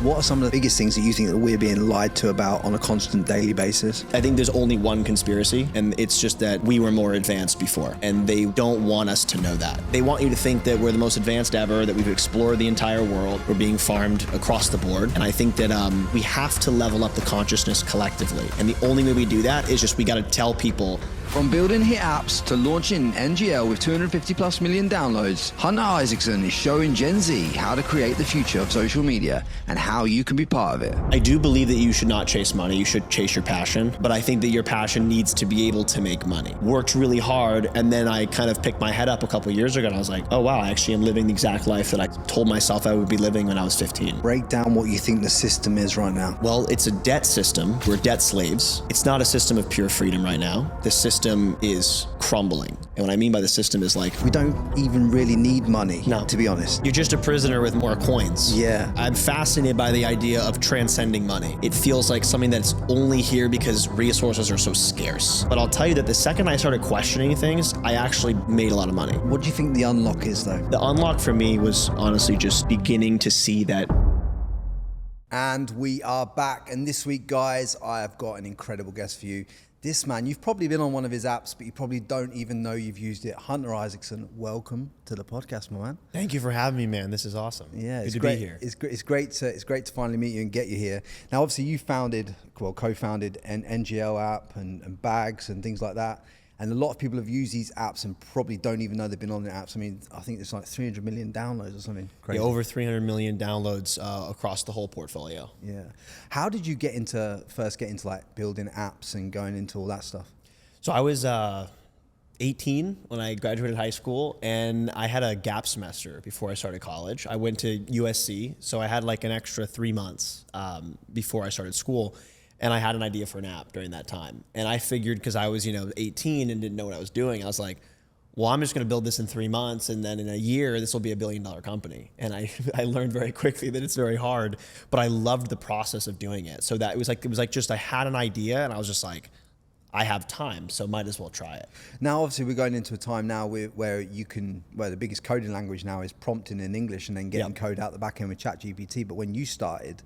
What are some of the biggest things that you think that we're being lied to about on a constant daily basis? I think there's only one conspiracy, and it's just that we were more advanced before, and they don't want us to know that. They want you to think that we're the most advanced ever, that we've explored the entire world, we're being farmed across the board, and I think that we have to level up the consciousness collectively, and the only way we do that is just we gotta tell people. From building hit apps to launching NGL with 250 plus million downloads, Hunter Isaacson is showing Gen Z how to create the future of social media and how you can be part of it. I do believe that you should not chase money, you should chase your passion, but I think that your passion needs to be able to make money. Worked really hard, and then I kind of picked my head up a couple of years ago and I was like, oh wow, I actually am living the exact life that I told myself I would be living when I was 15. Break down what you think the system is right now. Well, it's a debt system. We're debt slaves. It's not a system of pure freedom right now. The system is crumbling. And what I mean by the system is like, we don't even really need money, no, to be honest. You're just a prisoner with more coins. Yeah. I'm fascinated by the idea of transcending money. It feels like something that's only here because resources are so scarce. But I'll tell you that the second I started questioning things, I actually made a lot of money. What do you think the unlock is though? The unlock for me was honestly just beginning to see that. And we are back. And this week, guys, I have got an incredible guest for you. This man, you've probably been on one of his apps, but you probably don't even know you've used it. Hunter Isaacson, welcome to the podcast, my man. Thank you for having me, man. This is awesome. Yeah, Good it's to great. be here. It's great to finally meet you and get you here. Now, obviously, you co-founded an NGL app and bags and things like that. And a lot of people have used these apps and probably don't even know they've been on the apps. I mean, I think it's like 300 million downloads or something crazy. Yeah, over 300 million downloads across the whole portfolio. Yeah. How did you first get into like building apps and going into all that stuff? So I was 18 when I graduated high school, and I had a gap semester before I started college. I went to USC, so I had like an extra 3 months before I started school. And I had an idea for an app during that time. And I figured, because I was 18 and didn't know what I was doing, I was like, well, I'm just gonna build this in 3 months, and then in a year, this will be $1 billion company. And I learned very quickly that it's very hard, but I loved the process of doing it. So that it was like just, I had an idea and I was just like, I have time, so might as well try it. Now, obviously, we're going into a time now where the biggest coding language now is prompting in English and then getting code out the back end with ChatGPT. But when you started,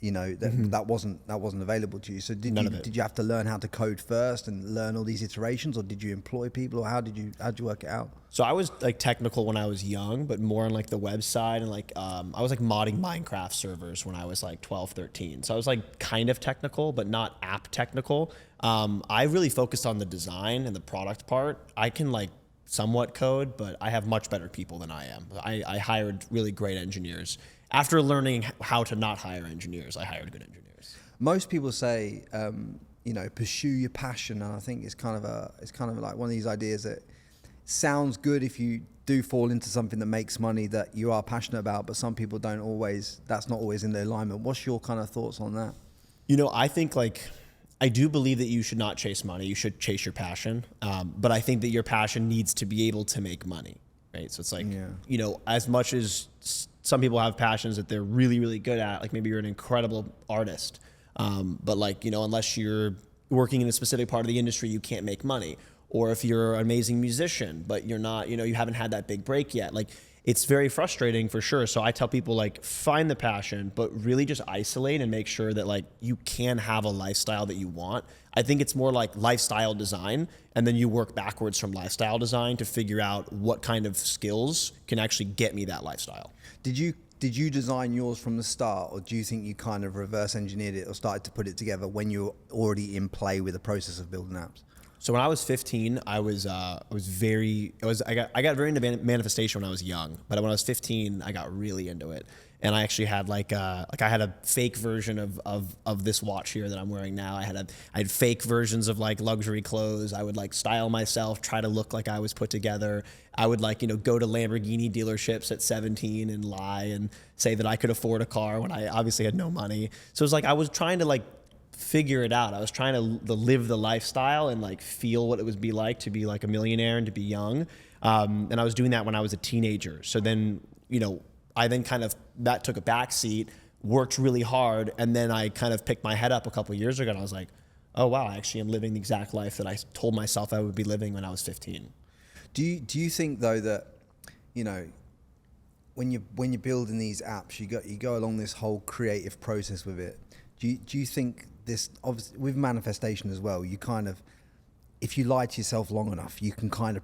that wasn't available to you. So did you have to learn how to code first and learn all these iterations, or did you employ people, or how'd you work it out? So I was like technical when I was young, but more on like the web side, and like I was like modding Minecraft servers when I was like 12, 13. So I was like kind of technical, but not app technical. I really focused on the design and the product part. I can like somewhat code, but I have much better people than I am. I hired really great engineers. After learning how to not hire engineers, I hired good engineers. Most people say, pursue your passion, and I think it's kind of like one of these ideas that sounds good if you do fall into something that makes money that you are passionate about, but some people don't always. That's not always in their alignment. What's your kind of thoughts on that? I think I do believe that you should not chase money. You should chase your passion, but I think that your passion needs to be able to make money, right? So it's like, as much as some people have passions that they're really, really good at, like maybe you're an incredible artist, but unless you're working in a specific part of the industry, you can't make money. Or if you're an amazing musician, but you're not, you haven't had that big break yet. Like, it's very frustrating for sure. So I tell people, find the passion, but really just isolate and make sure that you can have a lifestyle that you want. I think it's more like lifestyle design, and then you work backwards from lifestyle design to figure out what kind of skills can actually get me that lifestyle. Did you design yours from the start, or do you think you kind of reverse engineered it or started to put it together when you were already in play with the process of building apps? So when I was 15, I got very into manifestation when I was young, but when I was 15, I got really into it. And I actually had I had a fake version of this watch here that I'm wearing now. I had fake versions of luxury clothes. I would style myself, try to look like I was put together. I would go to Lamborghini dealerships at 17 and lie and say that I could afford a car when I obviously had no money. So it was I was trying to figure it out. I was trying to live the lifestyle and feel what it would be like to be a millionaire and to be young. And I was doing that when I was a teenager. So then, I then that took a back seat, worked really hard, and then I kind of picked my head up a couple of years ago and I was like, oh wow, I actually am living the exact life that I told myself I would be living when I was 15. Do you think though that, when you're building these apps, you go along this whole creative process with it. Do you think this, obviously with manifestation as well, you kind of, if you lie to yourself long enough, you can kind of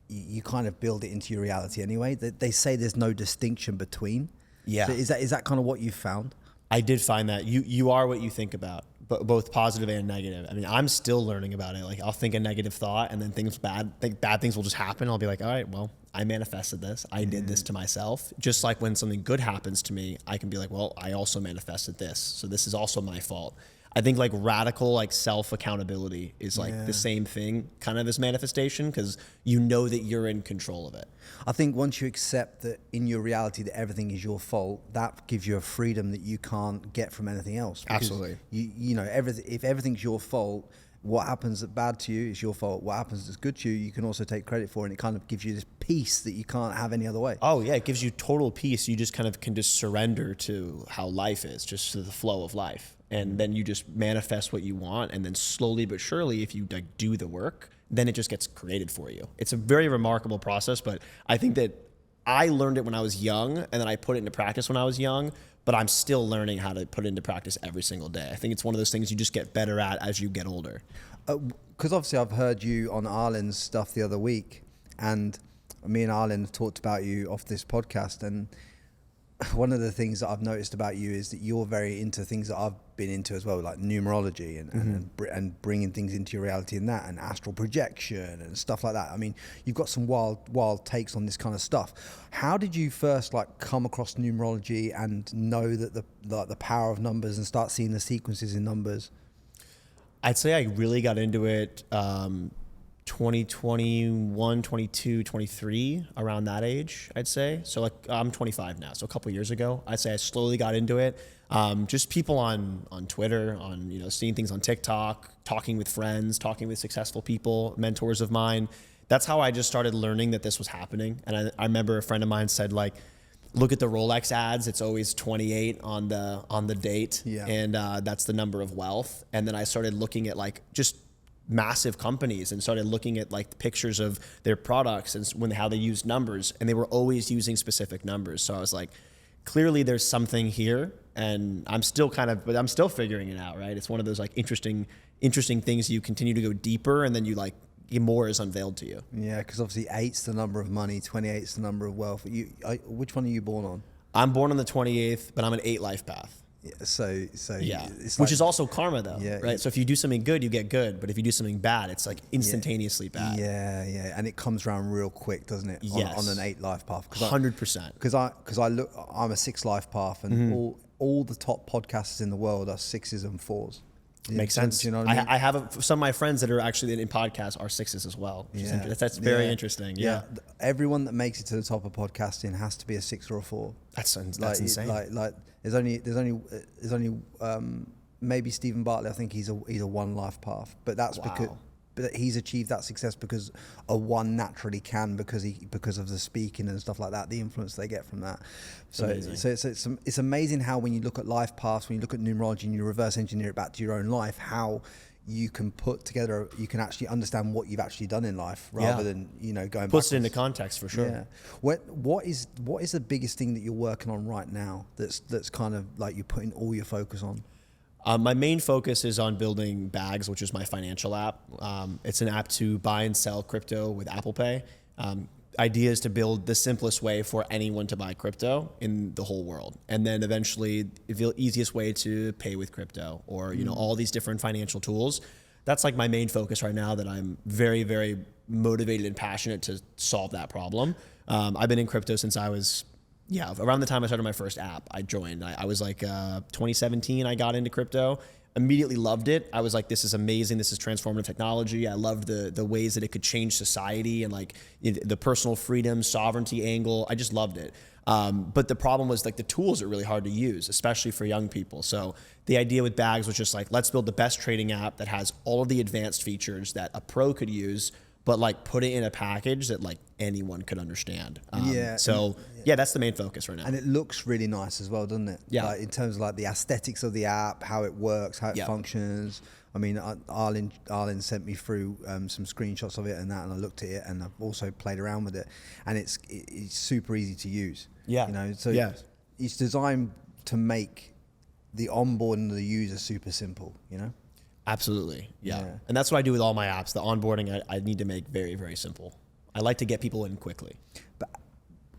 you kind of build it into your reality anyway. They say there's no distinction between. Yeah. So is that kind of what you've found? I did find that you are what you think about, but both positive and negative. I mean, I'm still learning about it. Like I'll think a negative thought and then bad things will just happen. I'll be like, all right, well, I manifested this. I did this to myself. Just like when something good happens to me, I can be like, well, I also manifested this. So this is also my fault. I think like radical like self accountability is like the same thing kind of as manifestation, because you know that you're in control of it. I think once you accept that in your reality that everything is your fault, that gives you a freedom that you can't get from anything else. Absolutely. You know, if everything's your fault, what happens that's bad to you is your fault. What happens that's good to you, you can also take credit for, and it kind of gives you this peace that you can't have any other way. Oh yeah, it gives you total peace. You just kind of can just surrender to how life is, just to the flow of life. And then you just manifest what you want, and then slowly but surely, if you like do the work, then it just gets created for you. It's a very remarkable process, but I think that I learned it when I was young, and then I put it into practice when I was young, but I'm still learning how to put it into practice every single day. I think it's one of those things you just get better at as you get older. Because obviously I've heard you on Arlen's stuff the other week, and me and Arlen have talked about you off this podcast, and one of the things that I've noticed about you is that you're very into things that I've been into as well, like numerology and bringing things into your reality and that, and astral projection and stuff like that. I mean, you've got some wild takes on this kind of stuff. How did you first like come across numerology and know that the power of numbers and start seeing the sequences in numbers? I'd say I really got into it 2021, 22, 23, around that age, I'd say. So like I'm 25 now, so a couple years ago, I'd say I slowly got into it. Just people on Twitter, seeing things on TikTok, talking with friends, talking with successful people, mentors of mine. That's how I just started learning that this was happening. And I remember a friend of mine said, like, look at the Rolex ads. It's always 28 on the date. Yeah. And that's the number of wealth. And then I started looking at like just massive companies and started looking at like the pictures of their products and how they use numbers, and they were always using specific numbers. So I was like, clearly there's something here, and I'm still figuring it out, right? It's one of those like interesting things. You continue to go deeper, and then you like more is unveiled to you. Yeah, because obviously 8's the number of money, 28's the number of wealth. Which one are you born on? I'm born on the 28th, but I'm an 8 life path. Yeah, so yeah, it's which is also karma though, yeah, right? So if you do something good, you get good, but if you do something bad, it's like instantaneously bad. Yeah, and it comes around real quick, doesn't it? Yes. On an 8 life path. 100%. Because I'm a 6 life path, and all the top podcasters in the world are 6s and 4s. Makes sense. Do you know what I mean? I have some of my friends that are actually in podcasts are 6s as well. That's very interesting. Yeah. Everyone that makes it to the top of podcasting has to be a 6 or a 4. That's insane. Like there's only maybe Stephen Bartlett. I think he's a 1 life path, but that's because he's achieved that success because a 1 naturally can, because of the speaking and stuff like that, the influence they get from that. So it's amazing how when you look at life paths, when you look at numerology and you reverse engineer it back to your own life, how you can you can actually understand what you've actually done in life rather than going backwards. Puts it into context for sure. Yeah. What is the biggest thing that you're working on right now that's kind of like you're putting all your focus on? My main focus is on building Bags, which is my financial app. It's an app to buy and sell crypto with Apple Pay. Idea is to build the simplest way for anyone to buy crypto in the whole world. And then eventually the easiest way to pay with crypto, or all these different financial tools. That's like my main focus right now, that I'm very, very motivated and passionate to solve that problem. I've been in crypto since I was around the time I started my first app. I joined. I was like 2017, I got into crypto. Immediately loved it. I was like, this is amazing. This is transformative technology. I loved the ways that it could change society and like the personal freedom, sovereignty angle. I just loved it. But the problem was like the tools are really hard to use, especially for young people. So the idea with Bags was just like, let's build the best trading app that has all of the advanced features that a pro could use, but like put it in a package that like anyone could understand. That's the main focus right now. And it looks really nice as well, doesn't it? Yeah. Like in terms of like the aesthetics of the app, how it works, how it functions. I mean, Arlen sent me through some screenshots of it and I looked at it, and I've also played around with it, and it's super easy to use. Yeah. You know, so Yeah. it's designed to make the onboarding of the user super simple, you know? Absolutely. Yeah. Yeah. And that's what I do with all my apps. The onboarding, I need to make very, very simple. I like to get people in quickly. But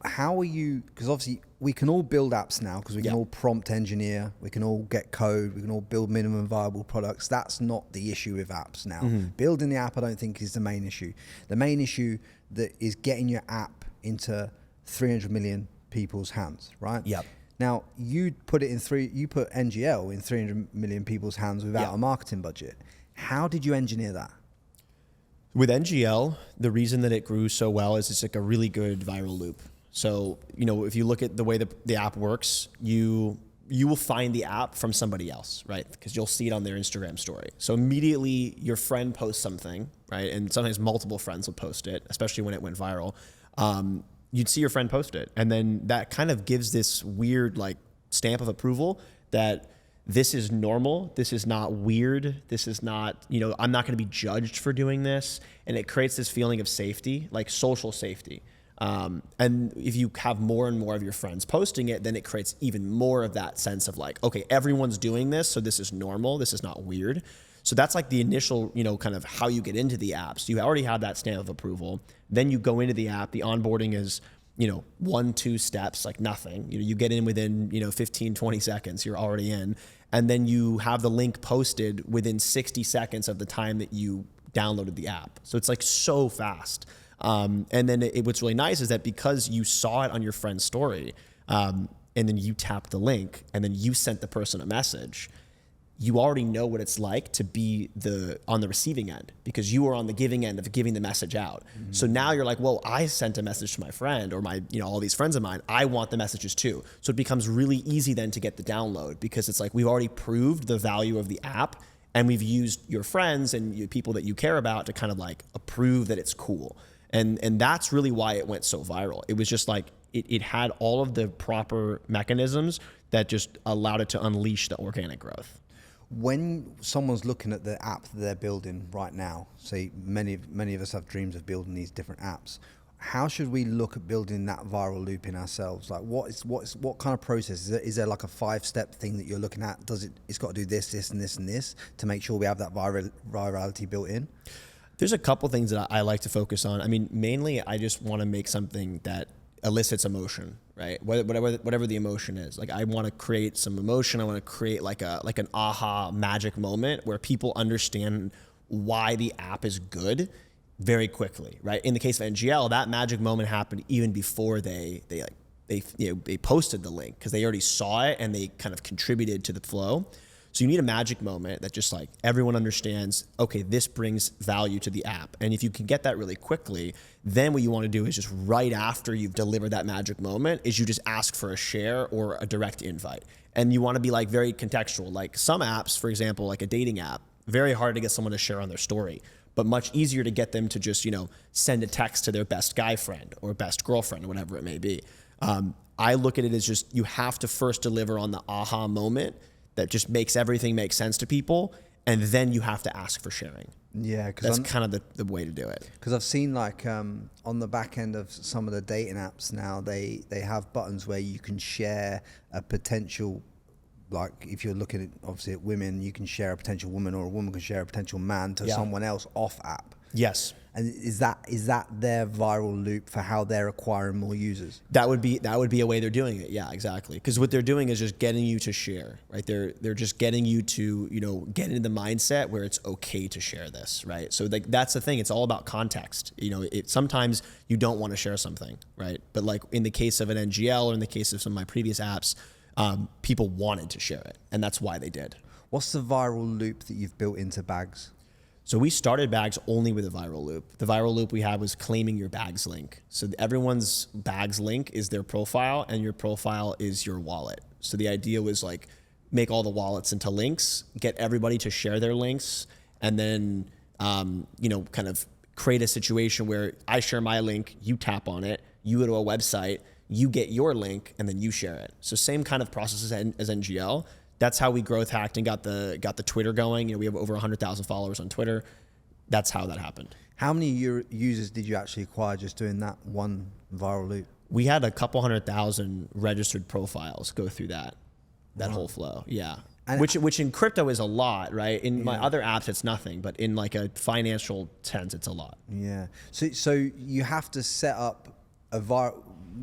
how are you, because obviously we can all build apps now because we can all prompt engineer, we can all get code, we can all build minimum viable products. That's not the issue with apps now. Building the app I don't think is the main issue. The main issue that is getting your app into 300 million people's hands, right? Yep. Now you put NGL in 300 million people's hands without a marketing budget. How did you engineer that? With NGL, the reason that it grew so well is it's like a really good viral loop. So, you know, if you look at the way the app works, you will find the app from somebody else, right? Because you'll see it on their Instagram story. So immediately your friend posts something, right? And sometimes multiple friends will post it, especially when it went viral. You'd see your friend post it. And then that kind of gives this weird like stamp of approval that this is normal. This is not weird. This is not, you know, I'm not going to be judged for doing this. And it creates this feeling of safety, like social safety. And if you have more and more of your friends posting it, then it creates even more of that sense of like, okay, everyone's doing this, so this is normal. This is not weird. So that's like the initial, you know, kind of how you get into the app. So you already have that stamp of approval. Then you go into the app. The onboarding is, you know, 1-2 steps, like nothing. You know, you get in within, you know, 15, 20 seconds, you're already in. And then you have the link posted within 60 seconds of the time that you downloaded the app. So it's like so fast. And then what's really nice is that because you saw it on your friend's story, and then you tapped the link and then you sent the person a message, you already know what it's like to be on the receiving end because you were on the giving end of giving the message out. Mm-hmm. So now you're like, well, I sent a message to my friend or my, you know, all these friends of mine. I want the messages too. So it becomes really easy then to get the download because it's like we've already proved the value of the app and we've used your friends and people that you care about to kind of like approve that it's cool. And that's really why it went so viral. It was just like it had all of the proper mechanisms that just allowed it to unleash the organic growth. When someone's looking at the app that they're building right now, say many of us have dreams of building these different apps. How should we look at building that viral loop in ourselves? Like what kind of process is there like a 5-step thing that you're looking at? It's got to do this and this and this to make sure we have that virality built in? There's a couple things that I like to focus on. I mean, mainly I just want to make something that elicits emotion, right? Whatever the emotion is. Like I want to create some emotion. I want to create like an aha magic moment where people understand why the app is good very quickly, right? In the case of NGL, that magic moment happened even before they posted the link because they already saw it and they kind of contributed to the flow. So you need a magic moment that just like everyone understands, okay, this brings value to the app. And if you can get that really quickly, then what you want to do is just right after you've delivered that magic moment is you just ask for a share or a direct invite. And you want to be like very contextual. Like some apps, for example, like a dating app, very hard to get someone to share on their story, but much easier to get them to just, you know, send a text to their best guy friend or best girlfriend or whatever it may be. I look at it as just, you have to first deliver on the aha moment that just makes everything make sense to people, and then you have to ask for sharing. Yeah, because that's kind of the way to do it. Because I've seen like on the back end of some of the dating apps now, they have buttons where you can share a potential, like if you're looking at obviously at women, you can share a potential woman or a woman can share a potential man to someone else off app. Yes. And is that their viral loop for how they're acquiring more users? That would be a way they're doing it. Yeah, exactly. Because what they're doing is just getting you to share, right? They're just getting you to, you know, get into the mindset where it's okay to share this, right? So like that's the thing. It's all about context. You know, sometimes you don't want to share something, right? But like in the case of an NGL or in the case of some of my previous apps, people wanted to share it, and that's why they did. What's the viral loop that you've built into Bags? So we started Bags only with a viral loop. The viral loop we had was claiming your Bags link. So everyone's Bags link is their profile, and your profile is your wallet. So the idea was like make all the wallets into links, get everybody to share their links, and then you know, kind of create a situation where I share my link, you tap on it, you go to a website, you get your link, and then you share it. So same kind of process as NGL. That's how we growth hacked and got the Twitter going. You know, we have over 100,000 followers on Twitter. That's how that happened. How many users did you actually acquire just doing that one viral loop? we had a couple 100,000 registered profiles go through that whole flow. Yeah. And which in crypto is a lot, right? In my other apps, it's nothing, but in like a financial sense, it's a lot. Yeah. So you have to set up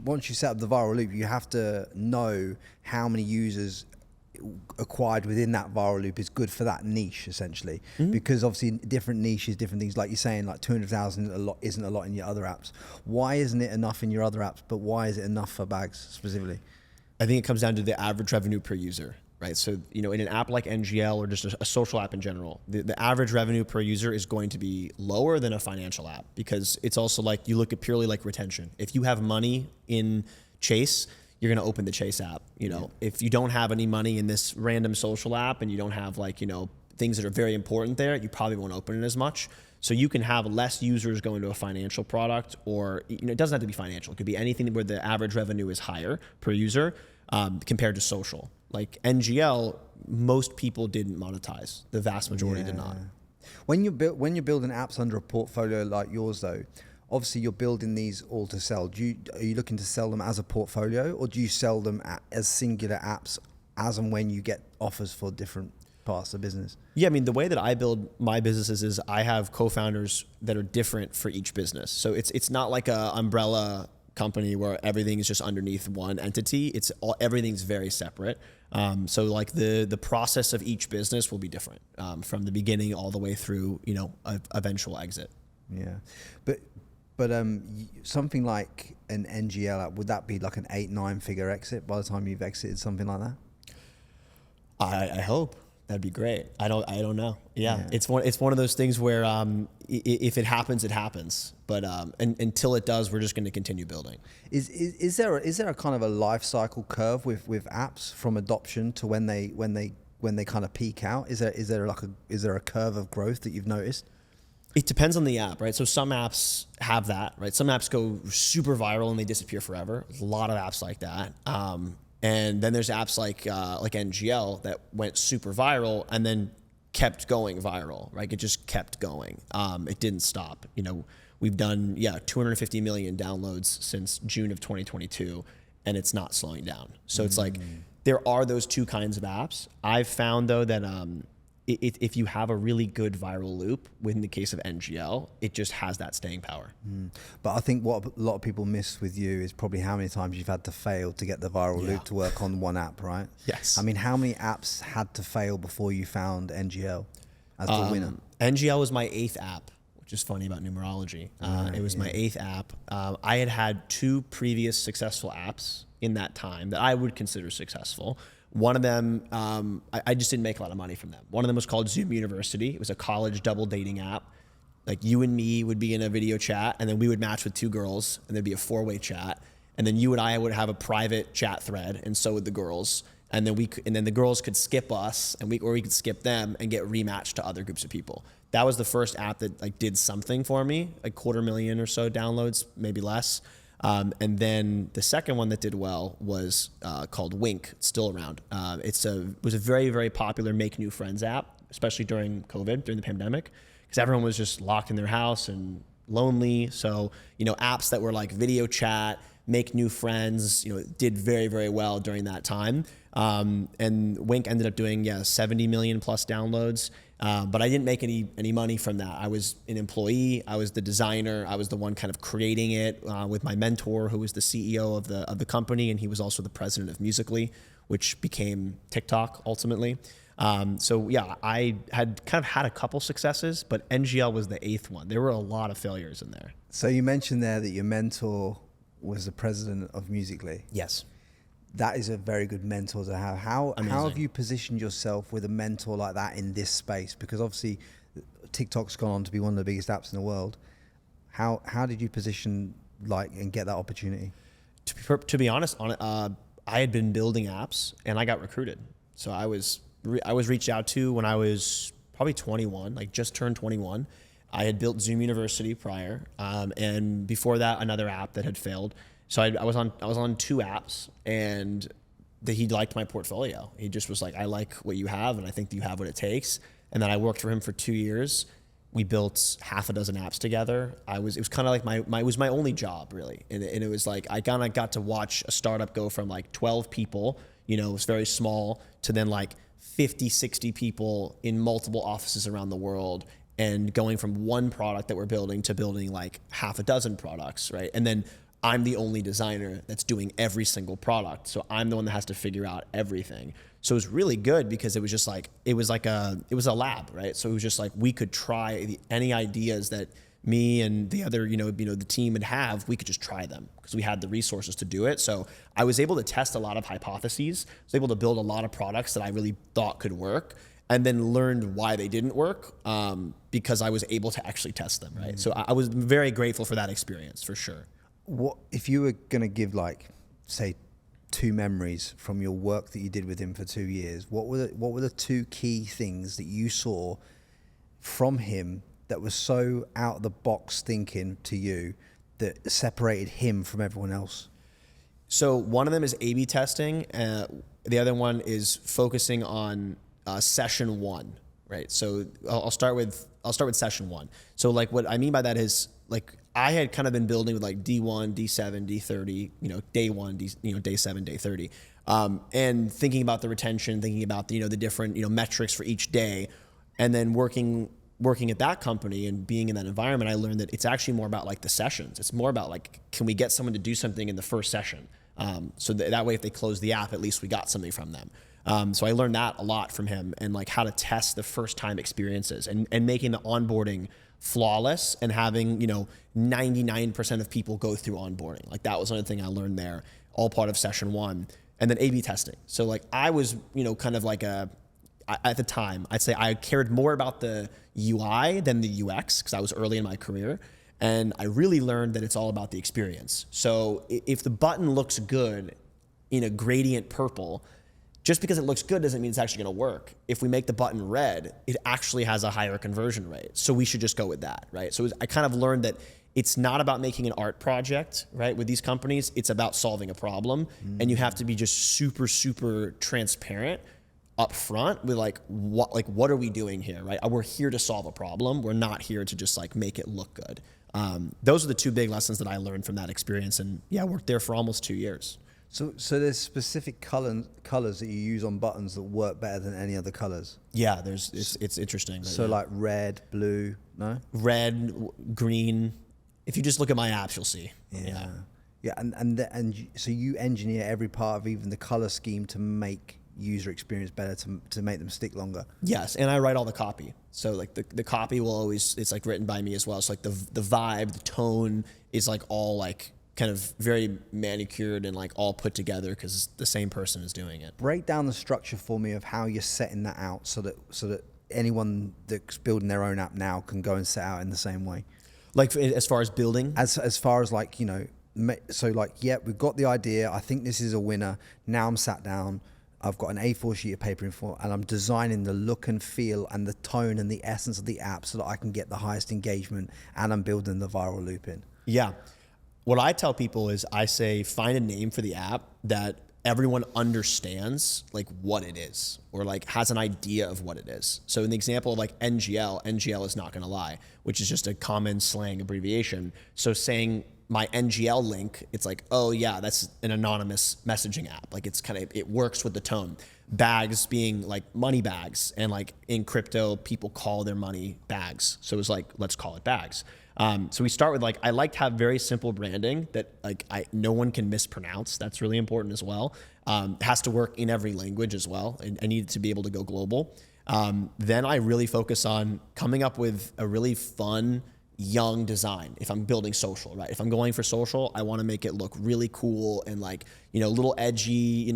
once you set up the viral loop, you have to know how many users acquired within that viral loop is good for that niche, essentially. Because obviously different niches, different things, like you're saying, like 200,000 isn't a lot in your other apps. Why isn't it enough in your other apps, but why is it enough for Bags specifically? I think it comes down to the average revenue per user, right? So, in an app like NGL or just a social app in general, the average revenue per user is going to be lower than a financial app, because it's also like, you look at purely like retention. If you have money in Chase, you're going to open the Chase app. If you don't have any money in this random social app and you don't have things that are very important there, you probably won't open it as much. So you can have less users going to a financial product, or it doesn't have to be financial. It could be anything where the average revenue is higher per user compared to social. Like NGL, most people didn't monetize. The vast majority did not. When you're building apps under a portfolio like yours, though, obviously you're building these all to sell. Are you looking to sell them as a portfolio, or do you sell them as singular apps as and when you get offers for different parts of the business? Yeah, I mean, the way that I build my businesses is I have co-founders that are different for each business. So it's not like a umbrella company where everything is just underneath one entity. Everything's very separate. So like the process of each business will be different from the beginning all the way through, eventual exit. Yeah, but something like an NGL app, would that be like an 8-9 figure exit by the time you've exited something like that? I hope. That'd be great. I don't know. Yeah. It's one of those things where if it happens, it happens. But until it does, we're just going to continue building. Is there a kind of a life cycle curve with apps from adoption to when they kind of peak out? Is there a curve of growth that you've noticed? It depends on the app, right? So some apps have that, right? Some apps go super viral and they disappear forever. There's a lot of apps like that. And then there's apps like NGL that went super viral and then kept going viral, right? It just kept going. It didn't stop. We've done 250 million downloads since June of 2022, and it's not slowing down. So it's like there are those two kinds of apps. I've found though that if you have a really good viral loop, in the case of NGL, it just has that staying power. But I think what a lot of people miss with you is probably how many times you've had to fail to get the viral loop to work on one app, right? Yes. I mean, how many apps had to fail before you found NGL as the winner? NGL was my 8th app, which is funny about numerology. It was my 8th app. I had 2 previous successful apps in that time that I would consider successful. One of them, I just didn't make a lot of money from them. One of them was called Zoom University. It was a college double dating app. Like you and me would be in a video chat, and then we would match with 2 girls, and there'd be a 4-way chat. And then you and I would have a private chat thread, and so would the girls. And then the girls could skip us, or we could skip them and get rematched to other groups of people. That was the first app that did something for me, like 250,000 or so downloads, maybe less. And then the second one that did well was called Wink. It's still around. It was a very, very popular make new friends app, especially during COVID, during the pandemic, because everyone was just locked in their house and lonely. So, apps that were like video chat, make new friends, did very, very well during that time. And Wink ended up doing 70 million plus downloads. But I didn't make any money from that. I was an employee. I was the designer. I was the one kind of creating it with my mentor, who was the CEO of the company, and he was also the president of Musical.ly, which became TikTok ultimately. I had kind of had a couple successes, but NGL was the 8th one. There were a lot of failures in there. So you mentioned there that your mentor was the president of Musical.ly. Yes. That is a very good mentor to have. How have you positioned yourself with a mentor like that in this space? Because obviously TikTok's gone on to be one of the biggest apps in the world. How did you position and get that opportunity? To be honest, I had been building apps and I got recruited. So I was reached out to when I was probably 21, like just turned 21. I had built Zoom University prior, and before that another app that had failed. So I was on 2 apps, and he liked my portfolio. He just was like, I like what you have, and I think you have what it takes. And then I worked for him for 2 years, We built half a dozen apps together. It was kind of like it was my only job really. And it was like, I kind of got to watch a startup go from like 12 people, it was very small, to then like 50, 60 people in multiple offices around the world, and going from one product that we're building to building like half a dozen products, right? And then I'm the only designer that's doing every single product. So I'm the one that has to figure out everything. So it was really good because it was just like, it was a lab, right? So it was just like, we could try any ideas that me and the other, the team would have, we could just try them because we had the resources to do it. So I was able to test a lot of hypotheses. I was able to build a lot of products that I really thought could work, and then learned why they didn't work because I was able to actually test them, right? So I was very grateful for that experience, for sure. What if you were going to give, like, say, 2 memories from your work that you did with him for 2 years? What were the 2 key things that you saw from him that was so out of the box thinking to you that separated him from everyone else? So one of them is A/B testing. The other one is focusing on session 1, right? So I'll start with session 1. So like what I mean by that is, like, I had kind of been building with like D1, D7, D30, day 1, day 7, day 30, and thinking about the retention, thinking about the different metrics for each day, and then working at that company and being in that environment, I learned that it's actually more about like the sessions. It's more about like, can we get someone to do something in the first session? So that way, if they close the app, at least we got something from them. So I learned that a lot from him, and like how to test the first time experiences and making the onboarding flawless and having 99% of people go through onboarding. Like that was another thing I learned there, all part of session 1. And then A/B testing. So like I was kind of like at the time, I'd say I cared more about the UI than the UX because I was early in my career. And I really learned that it's all about the experience. So if the button looks good in a gradient purple, just because it looks good doesn't mean it's actually going to work. If we make the button red, it actually has a higher conversion rate. So we should just go with that, right? So I kind of learned that it's not about making an art project, right? With these companies, it's about solving a problem. And you have to be just super, super transparent up front with what are we doing here, right? We're here to solve a problem. We're not here to just like make it look good. Those are the 2 big lessons that I learned from that experience. And yeah, I worked there for almost 2 years. So there's specific colors that you use on buttons that work better than any other colors? Yeah, it's interesting. So yeah. like red, blue, no? Red, green. If you just look at my apps, you'll see. Yeah, and so you engineer every part of even the color scheme to make user experience better, to make them stick longer. Yes, and I write all the copy. So like the copy will always, it's like written by me as well. So like the vibe, the tone is like all like kind of very manicured and like all put together because the same person is doing it. Break down the structure for me of how you're setting that out so that anyone that's building their own app now can go and set out in the same way. Like as far as building? As far as like, so like, yeah, we've got the idea. I think this is a winner. Now I'm sat down. I've got an A4 sheet of paper in front, and I'm designing the look and feel and the tone and the essence of the app so that I can get the highest engagement, and I'm building the viral loop in. Yeah. What I tell people is I say, find a name for the app that everyone understands like what it is, or like has an idea of what it is. So in the example of like NGL is not gonna lie, which is just a common slang abbreviation. So saying my NGL link, it's like, oh yeah, that's an anonymous messaging app. Like it works with the tone. Bags being like money bags, and like in crypto, people call their money bags. So it was like, let's call it bags. So we start with like, I like to have very simple branding that like no one can mispronounce. That's really important as well. It has to work in every language as well. And I need it to be able to go global. Then I really focus on coming up with a really fun, young design. If I'm building social, right? If I'm going for social, I want to make it look really cool and like, a little edgy,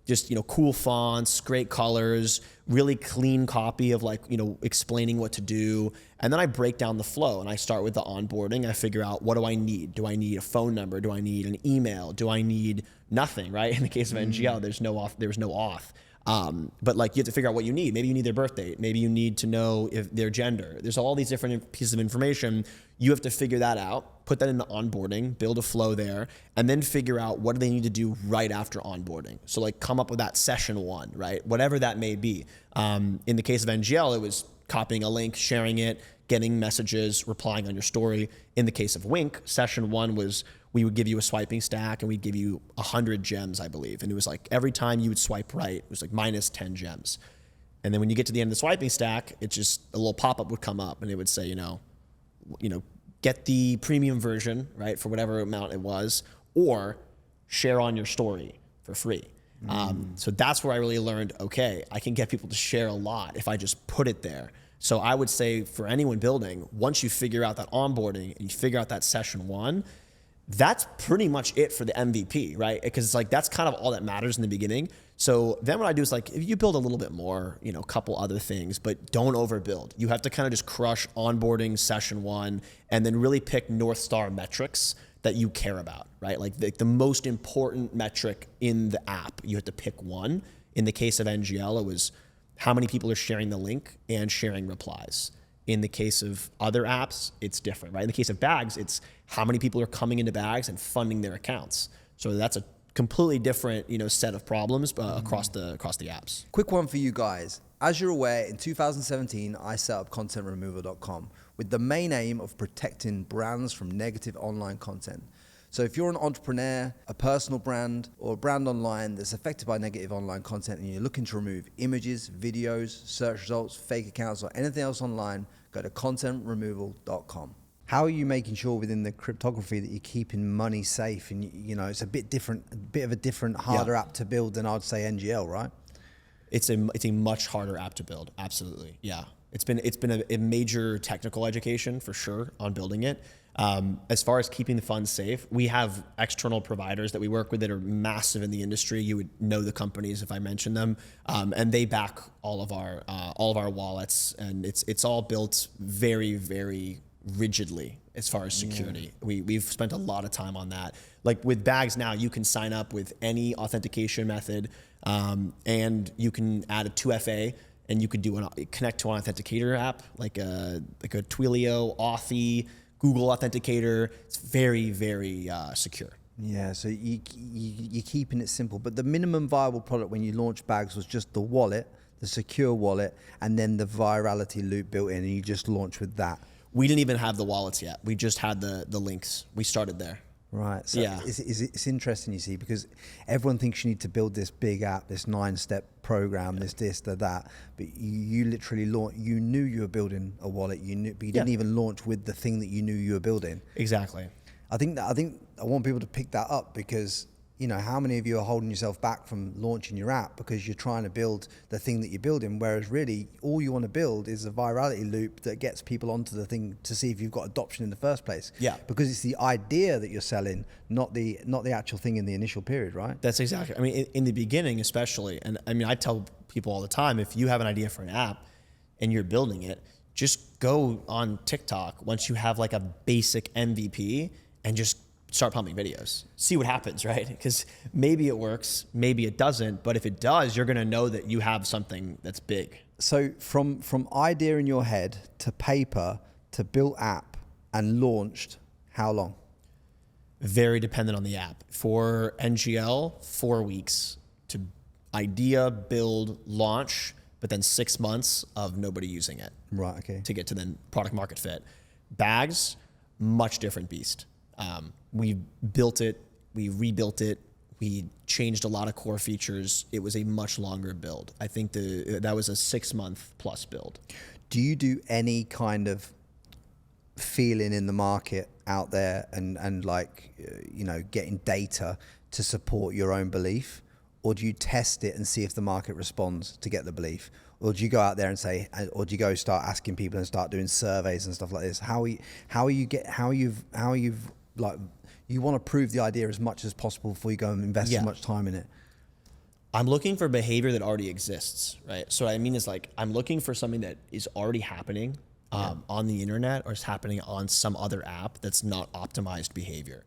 just, cool fonts, great colors, really clean copy of like, explaining what to do. And then I break down the flow and I start with the onboarding. I figure out, what do I need? Do I need a phone number? Do I need an email? Do I need nothing, right? In the case of NGL, there's no auth. But like, you have to figure out what you need. Maybe you need their birth date. Maybe you need to know if their gender. There's all these different pieces of information. You have to figure that out, put that into onboarding, build a flow there, and then figure out what do they need to do right after onboarding. So like come up with that session 1, right? Whatever that may be. In the case of NGL, it was copying a link, sharing it, getting messages, replying on your story. In the case of Wink, session 1 was we would give you a swiping stack and we'd give you 100 gems, I believe. And it was like every time you would swipe right, it was like minus 10 gems. And then when you get to the end of the swiping stack, it just, a little pop-up would come up and it would say, get the premium version, right, for whatever amount it was, or share on your story for free. So that's where I really learned, okay, I can get people to share a lot if I just put it there. So I would say for anyone building, once you figure out that onboarding and you figure out that session 1, that's pretty much it for the MVP, right? Because it's like, that's kind of all that matters in the beginning. So then what I do is like, if you build a little bit more, a couple other things, but don't overbuild. You have to kind of just crush onboarding session 1 and then really pick North Star metrics that you care about, right? Like the most important metric in the app, you have to pick one. In the case of NGL, it was how many people are sharing the link and sharing replies. In the case of other apps, it's different, right? In the case of Bags, it's how many people are coming into Bags and funding their accounts. So that's a completely different, set of problems across the apps. Quick one for you guys. As you're aware, in 2017, I set up contentremoval.com with the main aim of protecting brands from negative online content. So if you're an entrepreneur, a personal brand, or a brand online that's affected by negative online content and you're looking to remove images, videos, search results, fake accounts, or anything else online, go to contentremoval.com. How are you making sure within the cryptography that you're keeping money safe? And it's a bit of a different, harder app to build than I'd say NGL, right? It's a much harder app to build. Absolutely. Yeah. It's been a major technical education for sure on building it. As far as keeping the funds safe, we have external providers that we work with that are massive in the industry. You would know the companies if I mentioned them, and they back all of our wallets, and it's all built very, very rigidly as far as security. We've spent a lot of time on that. Like with Bags now, you can sign up with any authentication method, and you can add a 2FA. And you could connect to an authenticator app like a Twilio, Authy, Google Authenticator. It's very, very secure. Yeah, so you're keeping it simple. But the minimum viable product when you launched Bags was just the wallet, the secure wallet, and then the virality loop built in, and you just launched with that. We didn't even have the wallets yet. We just had the links. We started there. Right. So yeah. It's interesting, you see, because everyone thinks you need to build this big app, this 9-step program, this, that. But you literally you knew you were building a wallet. You knew, but you didn't even launch with the thing that you knew you were building. Exactly. I think I want people to pick that up because how many of you are holding yourself back from launching your app because you're trying to build the thing that you're building, whereas really all you want to build is a virality loop that gets people onto the thing to see if you've got adoption in the first place. Yeah. Because it's the idea that you're selling, not the actual thing in the initial period, right? That's exactly. I mean, in the beginning especially, and I mean, I tell people all the time, if you have an idea for an app and you're building it, just go on TikTok once you have like a basic MVP and just start pumping videos, see what happens, right? Because maybe it works, maybe it doesn't, but if it does, you're gonna know that you have something that's big. So from idea in your head to paper to built app and launched, how long? Very dependent on the app. For NGL, 4 weeks to idea, build, launch, but then 6 months of nobody using it. Right, okay. To get to then product market fit. Bags, much different beast. We built it, we rebuilt it, we changed a lot of core features. It was a much longer build. I think that was a 6-month plus build. Do you do any kind of feeling in the market out there and like, getting data to support your own belief? Or do you test it and see if the market responds to get the belief? Or do you go out there and say, or do you go start asking people and start doing surveys and stuff like this? How you want to prove the idea as much as possible before you go and invest as much time in it? I'm looking for behavior that already exists, right? So what I mean is like, I'm looking for something that is already happening on the internet or is happening on some other app that's not optimized behavior.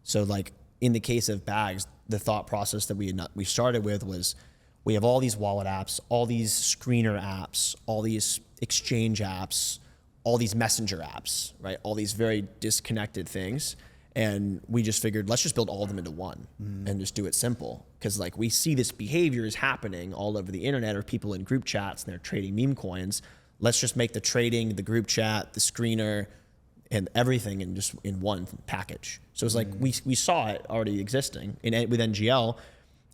So like in the case of Bags, the thought process that we started with was, we have all these wallet apps, all these screener apps, all these exchange apps, all these messenger apps, right? All these very disconnected things. And we just figured, let's just build all of them into one and just do it simple. Because like we see this behavior is happening all over the internet, or people in group chats and they're trading meme coins. let's just make the trading, the group chat, the screener, and everything in one package. So it's like we saw it already existing with NGL.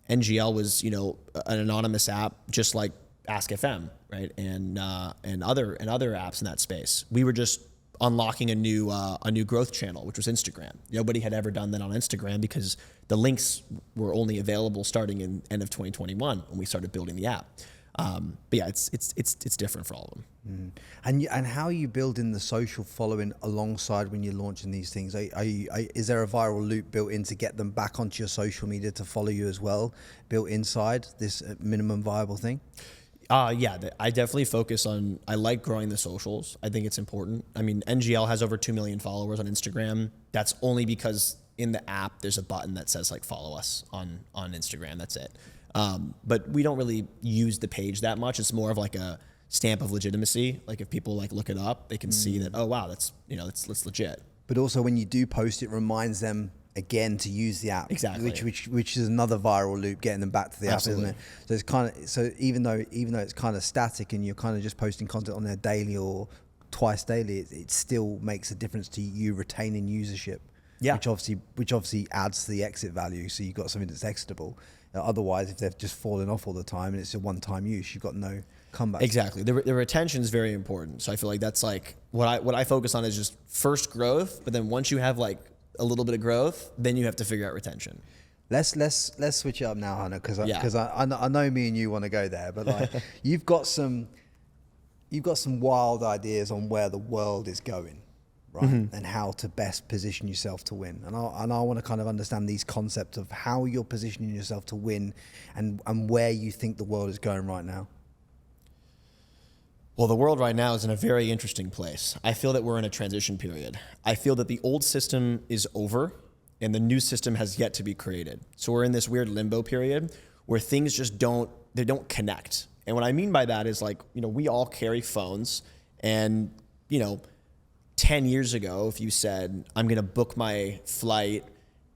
NGL was, you know, an anonymous app just like Ask FM, right? And other apps in that space. We were just unlocking a new growth channel, which was Instagram. Nobody had ever done that on Instagram because the links were only available starting in end of 2021 when we started building the app. But yeah, it's different for all of them. And how are you building the social following alongside when you're launching these things? Is there a viral loop built in to get them back onto your social media to follow you as well, built inside this minimum viable thing? Yeah, I definitely focus on, I like growing the socials. I think it's important. I mean, NGL has over 2 million followers on Instagram. That's only because in the app, there's a button that says like, follow us on Instagram. That's it. But we don't really use the page that much. It's more of like a stamp of legitimacy. Like if people like look it up, they can see that, oh wow, that's legit. But also when you do post, it reminds them again to use the app. Exactly. Which is another viral loop, getting them back to the Absolutely. app, isn't it? So it's kind of, so even though it's kind of static and you're kind of just posting content on there daily or twice daily, it still makes a difference to you retaining usership. Yeah. Which obviously adds to the exit value. So you've got something that's exitable. Otherwise, if they've just fallen off all the time and it's a one-time use, you've got no comeback. Exactly. The retention is very important. So I feel like that's like what I focus on is just first growth, but then once you have like a little bit of growth, then you have to figure out retention. Let's switch it up now, Hannah, because Yeah. I know me and you want to go there, but like you've got some wild ideas on where the world is going, right? And how to best position yourself to win. And I want to kind of understand these concepts of how you're positioning yourself to win and where you think the world is going right now. Well, the world right now is in a very interesting place. I feel that we're in a transition period. I feel that the old system is over and the new system has yet to be created. So we're in this weird limbo period where things just don't connect. And what I mean by that is like, you know, we all carry phones and, you know, 10 years ago, if you said, I'm going to book my flight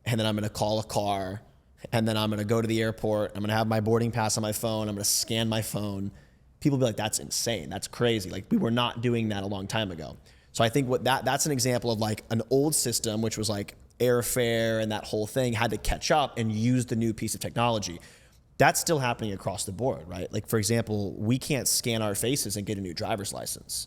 and then I'm going to call a car and then I'm going to go to the airport, I'm going to have my boarding pass on my phone, I'm going to scan my phone, people be like, that's insane. That's crazy. Like we were not doing that a long time ago. So I think that's an example of like an old system, which was like airfare and that whole thing had to catch up and use the new piece of technology. That's still happening across the board, right? Like for example, we can't scan our faces and get a new driver's license.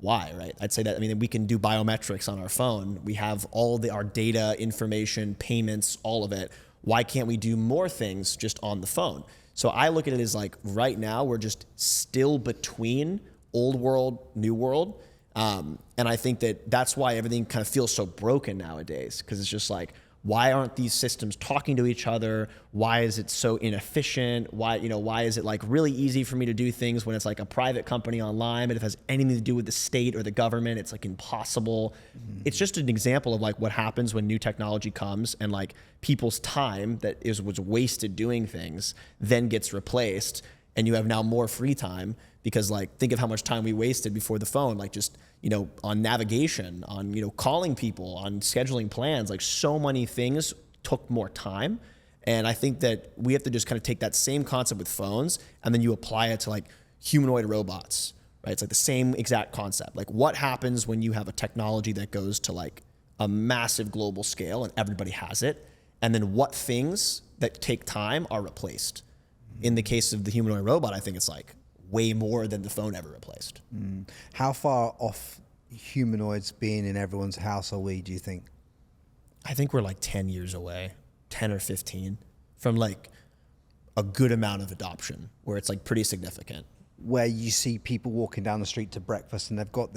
Why, right? I'd say that, I mean, we can do biometrics on our phone. We have all our data, information, payments, all of it. Why can't we do more things just on the phone? So I look at it as like right now we're just still between old world, new world. And I think that's why everything kind of feels so broken nowadays, because it's just like, why aren't these systems talking to each other? Why is it so inefficient? Why is it like really easy for me to do things when it's like a private company online, but if it has anything to do with the state or the government, it's like impossible. It's just an example of like what happens when new technology comes and like people's time that was wasted doing things then gets replaced and you have now more free time because like think of how much time we wasted before the phone, like just, you know, on navigation, on, you know, calling people, on scheduling plans, like so many things took more time. And I think that we have to just kind of take that same concept with phones and then you apply it to like humanoid robots, right? It's like the same exact concept. Like what happens when you have a technology that goes to like a massive global scale and everybody has it? And then what things that take time are replaced? In the case of the humanoid robot, I think it's like way more than the phone ever replaced. How far off humanoids being in everyone's house are we, do you think? I think we're like 10 years away, 10 or 15 from like a good amount of adoption where it's like pretty significant. Where you see people walking down the street to breakfast and they've got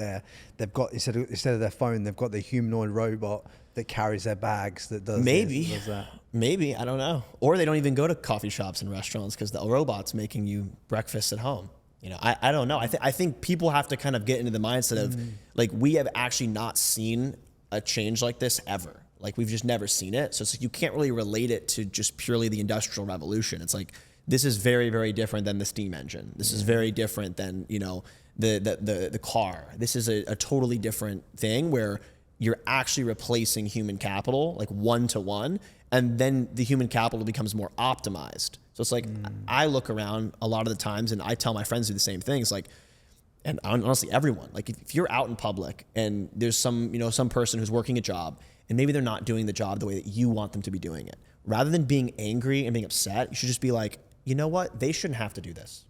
instead of their phone, they've got the humanoid robot that carries their bags that does does that. Maybe, I don't know. Or they don't even go to coffee shops and restaurants because the robot's making you breakfast at home. You know, I don't know. I think people have to kind of get into the mindset of like, we have actually not seen a change like this ever. Like we've just never seen it. So it's like, you can't really relate it to just purely the Industrial Revolution. It's like, this is very, very different than the steam engine. This is very different than, you know, the car. This is a totally different thing where you're actually replacing human capital, like one-to-one, and then the human capital becomes more optimized. So it's like, I look around a lot of the times and I tell my friends do the same things. Like and honestly everyone, like if you're out in public and there's some person who's working a job and maybe they're not doing the job the way that you want them to be doing it, rather than being angry and being upset, you should just be like, you know what? They shouldn't have to do this.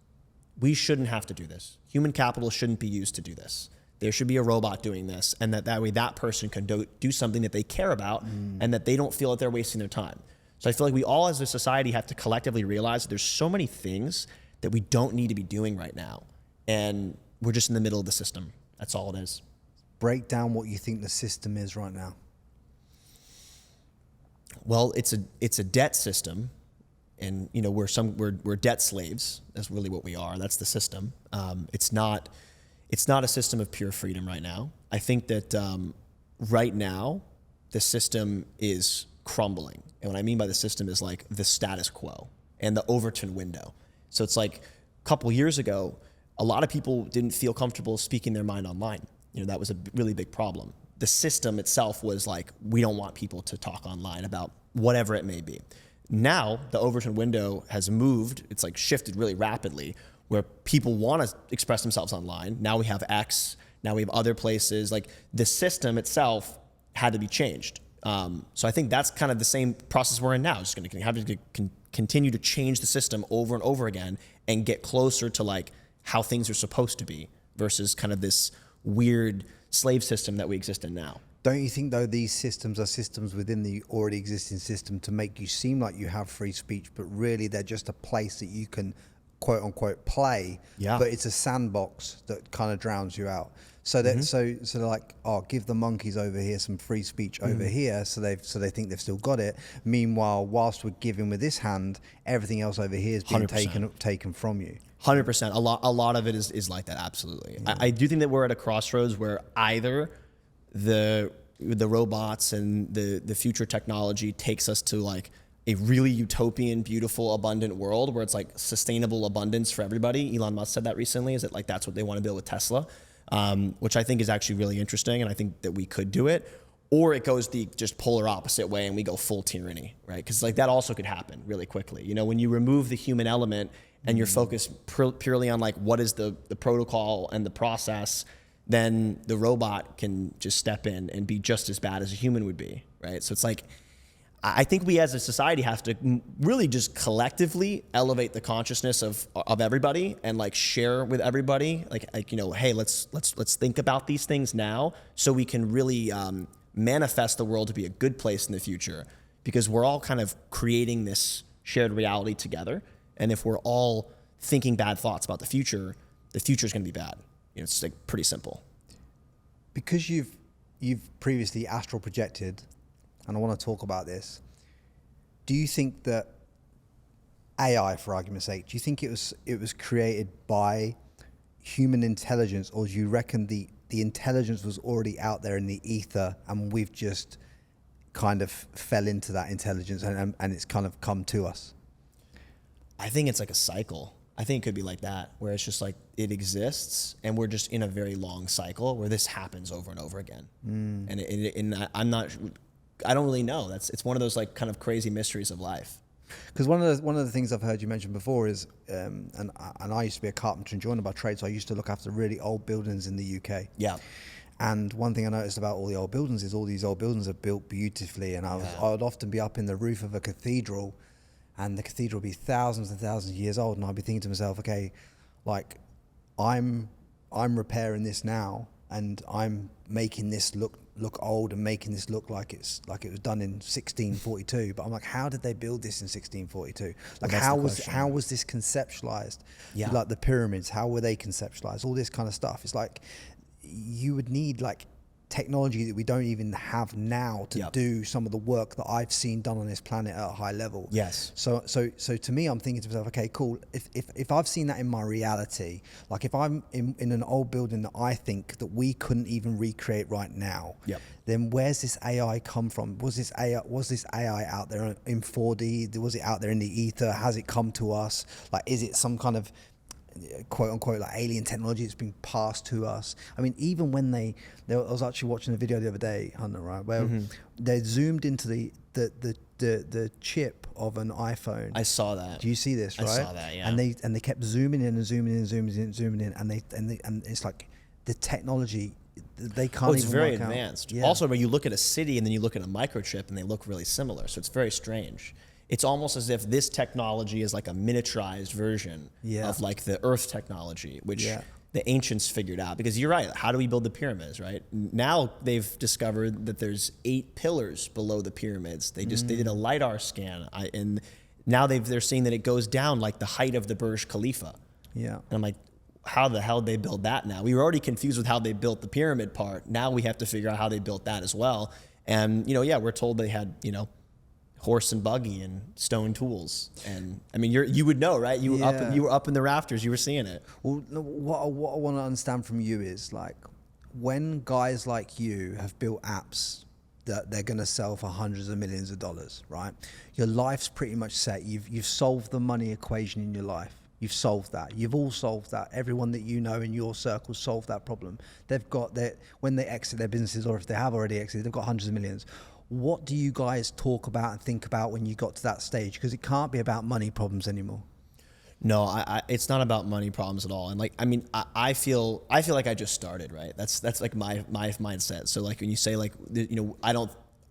We shouldn't have to do this. Human capital shouldn't be used to do this. There should be a robot doing this, and that way that person can do something that they care about and that they don't feel that they're wasting their time. So I feel like we all as a society have to collectively realize that there's so many things that we don't need to be doing right now. And we're just in the middle of the system. That's all it is. Break down what you think the system is right now. Well, it's a debt system, and we're debt slaves. That's really what we are. That's the system. It's not a system of pure freedom right now. I think that right now the system is crumbling, and what I mean by the system is like the status quo and the Overton window. So it's like a couple years ago, a lot of people didn't feel comfortable speaking their mind online. That was a really big problem. The system itself was like, we don't want people to talk online about whatever it may be. Now the Overton window has moved. It's like shifted really rapidly where people want to express themselves online. Now we have X. Now we have other places. Like the system itself had to be changed. So I think that's kind of the same process we're in now. Just going to have to continue to change the system over and over again and get closer to like how things are supposed to be versus kind of this weird slave system that we exist in now. Don't you think, though, these systems are systems within the already existing system to make you seem like you have free speech, but really they're just a place that you can, quote unquote, play, but it's a sandbox that kind of drowns you out. So that so they're like, oh, give the monkeys over here some free speech over here, so they think they've still got it. Meanwhile, whilst we're giving with this hand, everything else over here is being taken from you. 100%. A lot of it is like that. Absolutely. I do think that we're at a crossroads where either the robots and the future technology takes us to like a really utopian, beautiful, abundant world where it's like sustainable abundance for everybody. Elon Musk said that recently, is that like that's what they want to build with Tesla, which I think is actually really interesting, and I think that we could do it. Or it goes the just polar opposite way and we go full tyranny, right? Because like that also could happen really quickly. When you remove the human element and you're focused purely on like what is the protocol and the process, then the robot can just step in and be just as bad as a human would be, right? So it's like, I think we as a society have to really just collectively elevate the consciousness of everybody and like share with everybody, like hey, let's think about these things now so we can really manifest the world to be a good place in the future, because we're all kind of creating this shared reality together. And if we're all thinking bad thoughts about the future is going to be bad. It's like pretty simple. Because you've previously astral projected, and I want to talk about this. Do you think that AI, for argument's sake, do you think it was created by human intelligence, or do you reckon the intelligence was already out there in the ether and we've just kind of fell into that intelligence and it's kind of come to us? I think it's like a cycle. I think it could be like that, where it's just like it exists and we're just in a very long cycle where this happens over and over again. And I don't really know. It's one of those like kind of crazy mysteries of life. Because one of the things I've heard you mention before is, and I used to be a carpenter and joiner by trade, so I used to look after really old buildings in the UK. Yeah. And one thing I noticed about all the old buildings is all these old buildings are built beautifully, and I would often be up in the roof of a cathedral, and the cathedral would be thousands and thousands of years old, and I'd be thinking to myself, okay, like I'm repairing this now, and I'm making this look old and making this look like it was done in 1642. But I'm like, how did they build this in 1642? Like, how was this conceptualized? Yeah. Like the pyramids, how were they conceptualized? All this kind of stuff. It's like you would need like technology that we don't even have now to do some of the work that I've seen done on this planet at a high level. Yes. So to me, I'm thinking to myself, okay, cool. If I've seen that in my reality, like if I'm in an old building that I think that we couldn't even recreate right now, then where's this AI come from? Was this AI out there in 4D? Was it out there in the ether? Has it come to us? Like, is it some kind of quote unquote like alien technology that's been passed to us? I mean, even when I was actually watching a video the other day, Hunter, right, where they zoomed into the chip of an iPhone. I saw that. Do you see this? Right. I saw that. Yeah. And they kept zooming in and zooming in and zooming in, and it's like the technology. They can't. It's even very work advanced. Out. Yeah. Also, when you look at a city and then you look at a microchip and they look really similar, so it's very strange. It's almost as if this technology is like a miniaturized version of like the Earth technology, which the ancients figured out. Because you're right, how do we build the pyramids, right? Now they've discovered that there's 8 pillars below the pyramids. They did a LiDAR scan, and now they're seeing that it goes down like the height of the Burj Khalifa. Yeah. And I'm like, how the hell did they build that now? We were already confused with how they built the pyramid part. Now we have to figure out how they built that as well. And, we're told they had, horse and buggy and stone tools. And I mean, you would know, right? You were up in the rafters, you were seeing it. Well, what I want to understand from you is like, when guys like you have built apps that they're going to sell for hundreds of millions of dollars, right? Your life's pretty much set. You've solved the money equation in your life. You've solved that. You've all solved that. Everyone that you know in your circle solved that problem. They've got when they exit their businesses, or if they have already exited, they've got hundreds of millions. What do you guys talk about and think about when you got to that stage? Because it can't be about money problems anymore. No, it's not about money problems at all. And like, I mean, I feel like I just started, right? That's like my mindset. So like when you say like,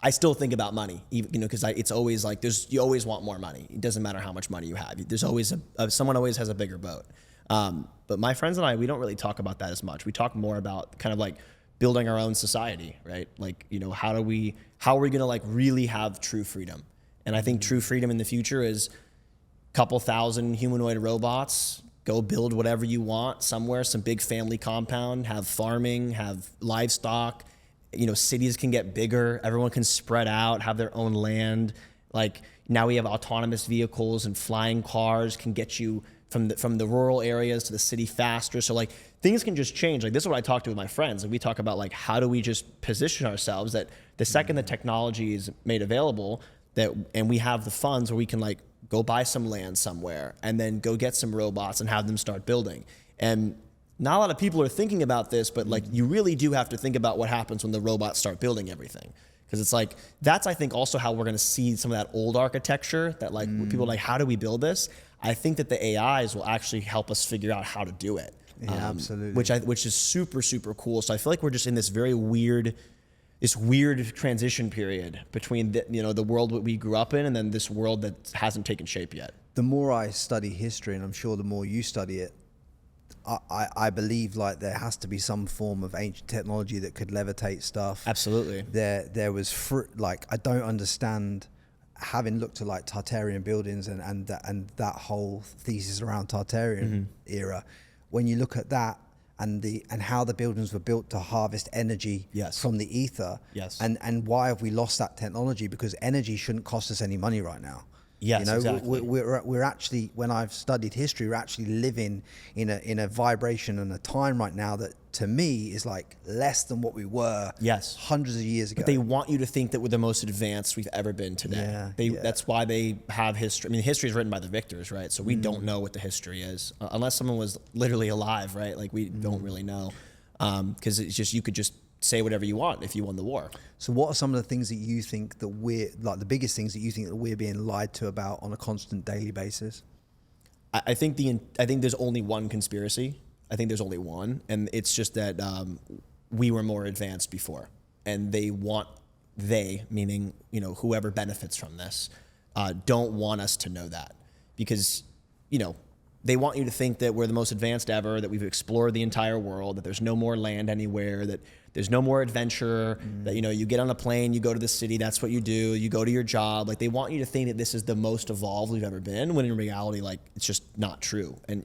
I still think about money, even, because it's always like you always want more money. It doesn't matter how much money you have. There's always someone always has a bigger boat. But my friends and I, we don't really talk about that as much. We talk more about kind of like building our own society, right? Like, how are we going to like really have true freedom? And I think true freedom in the future is a couple thousand humanoid robots, go build whatever you want somewhere, some big family compound, have farming, have livestock. Cities can get bigger. Everyone can spread out, have their own land. Like now we have autonomous vehicles and flying cars can get you from the rural areas to the city faster. So like things can just change. Like this is what I talk to with my friends. And we talk about like, how do we just position ourselves that the second the technology is made available and we have the funds where we can like go buy some land somewhere and then go get some robots and have them start building. And not a lot of people are thinking about this, but like you really do have to think about what happens when the robots start building everything. Because it's like, that's I think also how we're gonna see some of that old architecture that like people are like, how do we build this? I think that the AIs will actually help us figure out how to do it. Yeah, absolutely. Which is super, super cool. So I feel like we're just in this very weird transition period between the world that we grew up in and then this world that hasn't taken shape yet. The more I study history, and I'm sure the more you study it, I believe like there has to be some form of ancient technology that could levitate stuff. Absolutely. There was like I don't understand, having looked at like Tartarian buildings and that whole thesis around Tartarian era. When you look at that and how the buildings were built to harvest energy from the ether. Yes. And why have we lost that technology? Because energy shouldn't cost us any money right now. Yes, exactly. We're actually, when I've studied history, we're actually living in a vibration and a time right now that to me is like less than what we were hundreds of years ago. But they want you to think that we're the most advanced we've ever been today. That's why they have history. I mean, history is written by the victors, right? So we don't know what the history is unless someone was literally alive, right? Like we don't really know, because it's just, you could just say whatever you want if you won the war. So what are some of the things that you think that we're, like the biggest things that you think that we're being lied to about on a constant daily basis? I think there's only one conspiracy. I think there's only one, and it's just that we were more advanced before, and meaning whoever benefits from this, don't want us to know that, because they want you to think that we're the most advanced ever, that we've explored the entire world, that there's no more land anywhere, that there's no more adventure, that you get on a plane, you go to the city, that's what you do, you go to your job. Like they want you to think that this is the most evolved we've ever been, when in reality, like it's just not true. And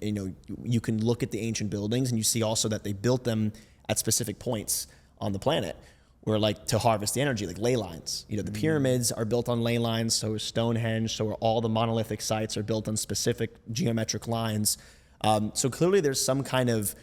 you can look at the ancient buildings and you see also that they built them at specific points on the planet where like to harvest the energy, like ley lines. The pyramids are built on ley lines, so is Stonehenge, so are all the monolithic sites are built on specific geometric lines. So clearly there's some kind of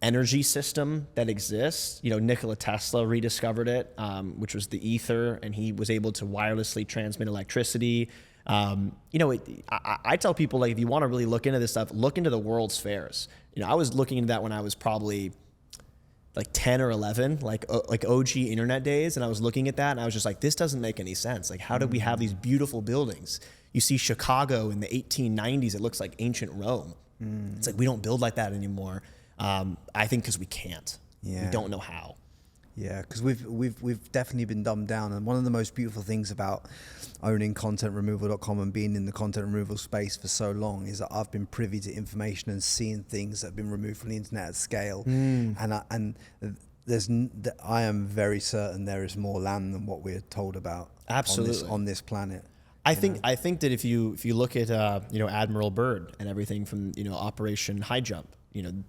energy system that exists. Nikola Tesla rediscovered it, which was the ether, and he was able to wirelessly transmit electricity. I tell people, like, if you want to really look into this stuff, look into the World's Fairs. I was looking into that when I was probably like 10 or 11, like OG internet days. And I was looking at that and I was just like, this doesn't make any sense. Like, how did we have these beautiful buildings? You see Chicago in the 1890s, it looks like ancient Rome. It's like, we don't build like that anymore. I think because we can't. We don't know how. Yeah, because we've definitely been dumbed down. And one of the most beautiful things about owning contentremoval.com and being in the content removal space for so long is that I've been privy to information and seeing things that have been removed from the internet at scale. And I am very certain there is more land than what we're told about. Absolutely. on this planet. I think that if you look at Admiral Byrd and everything from Operation High Jump,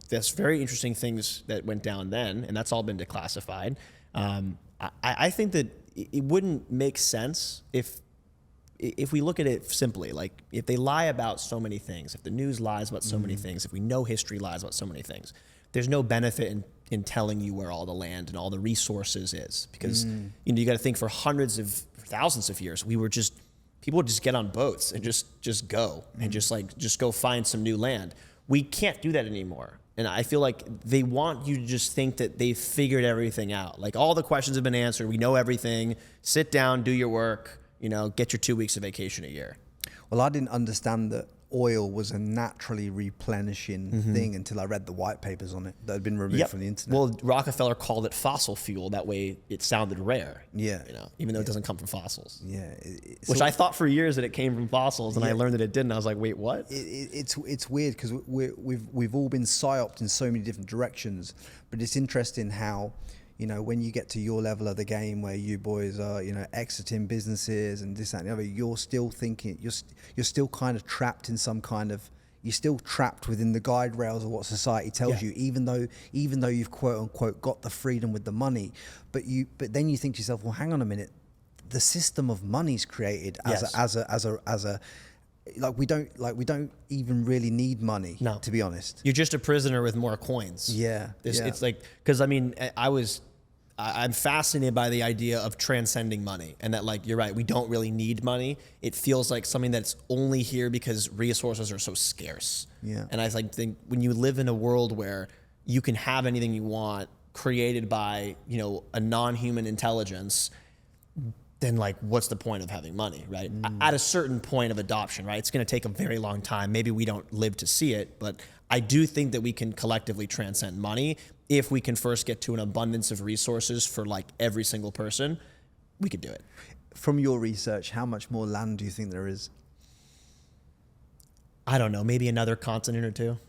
that's very interesting things that went down then, and that's all been declassified. I think that it wouldn't make sense if we look at it simply, like if they lie about so many things, if the news lies about so many things, if we know history lies about so many things, there's no benefit in telling you where all the land and all the resources is, because you got to think for hundreds of thousands of years people would just get on boats and just go and just go find some new land. We can't do that anymore. And I feel like they want you to just think that they've figured everything out. Like, all the questions have been answered. We know everything. Sit down, do your work, get your 2 weeks of vacation a year. Well, I didn't understand that oil was a naturally replenishing thing until I read the white papers on it that had been removed from the internet. Well, Rockefeller called it fossil fuel. That way it sounded rare. Yeah. Even though it doesn't come from fossils. Yeah. Which I thought for years that it came from fossils, and I learned that it didn't. I was like, wait, what? It's weird because we've all been psyoped in so many different directions, but it's interesting how, when you get to your level of the game where you boys are, exiting businesses and this, that, and the other, you're still thinking, you're still kind of trapped in some kind of, you're still trapped within the guide rails of what society tells you, even though you've quote unquote got the freedom with the money, but then you think to yourself, well, hang on a minute, the system of money's created as a we don't even really need money, to be honest. You're just a prisoner with more coins. It's like, because I'm fascinated by the idea of transcending money, and that, like, you're right, we don't really need money. It feels like something that's only here because resources are so scarce. And I think when you live in a world where you can have anything you want created by a non-human intelligence, then, like, what's the point of having money, right? At a certain point of adoption, right? It's going to take a very long time. Maybe we don't live to see it, but I do think that we can collectively transcend money if we can first get to an abundance of resources for, like, every single person. We could do it. From your research, how much more land do you think there is? I don't know, maybe another continent or two.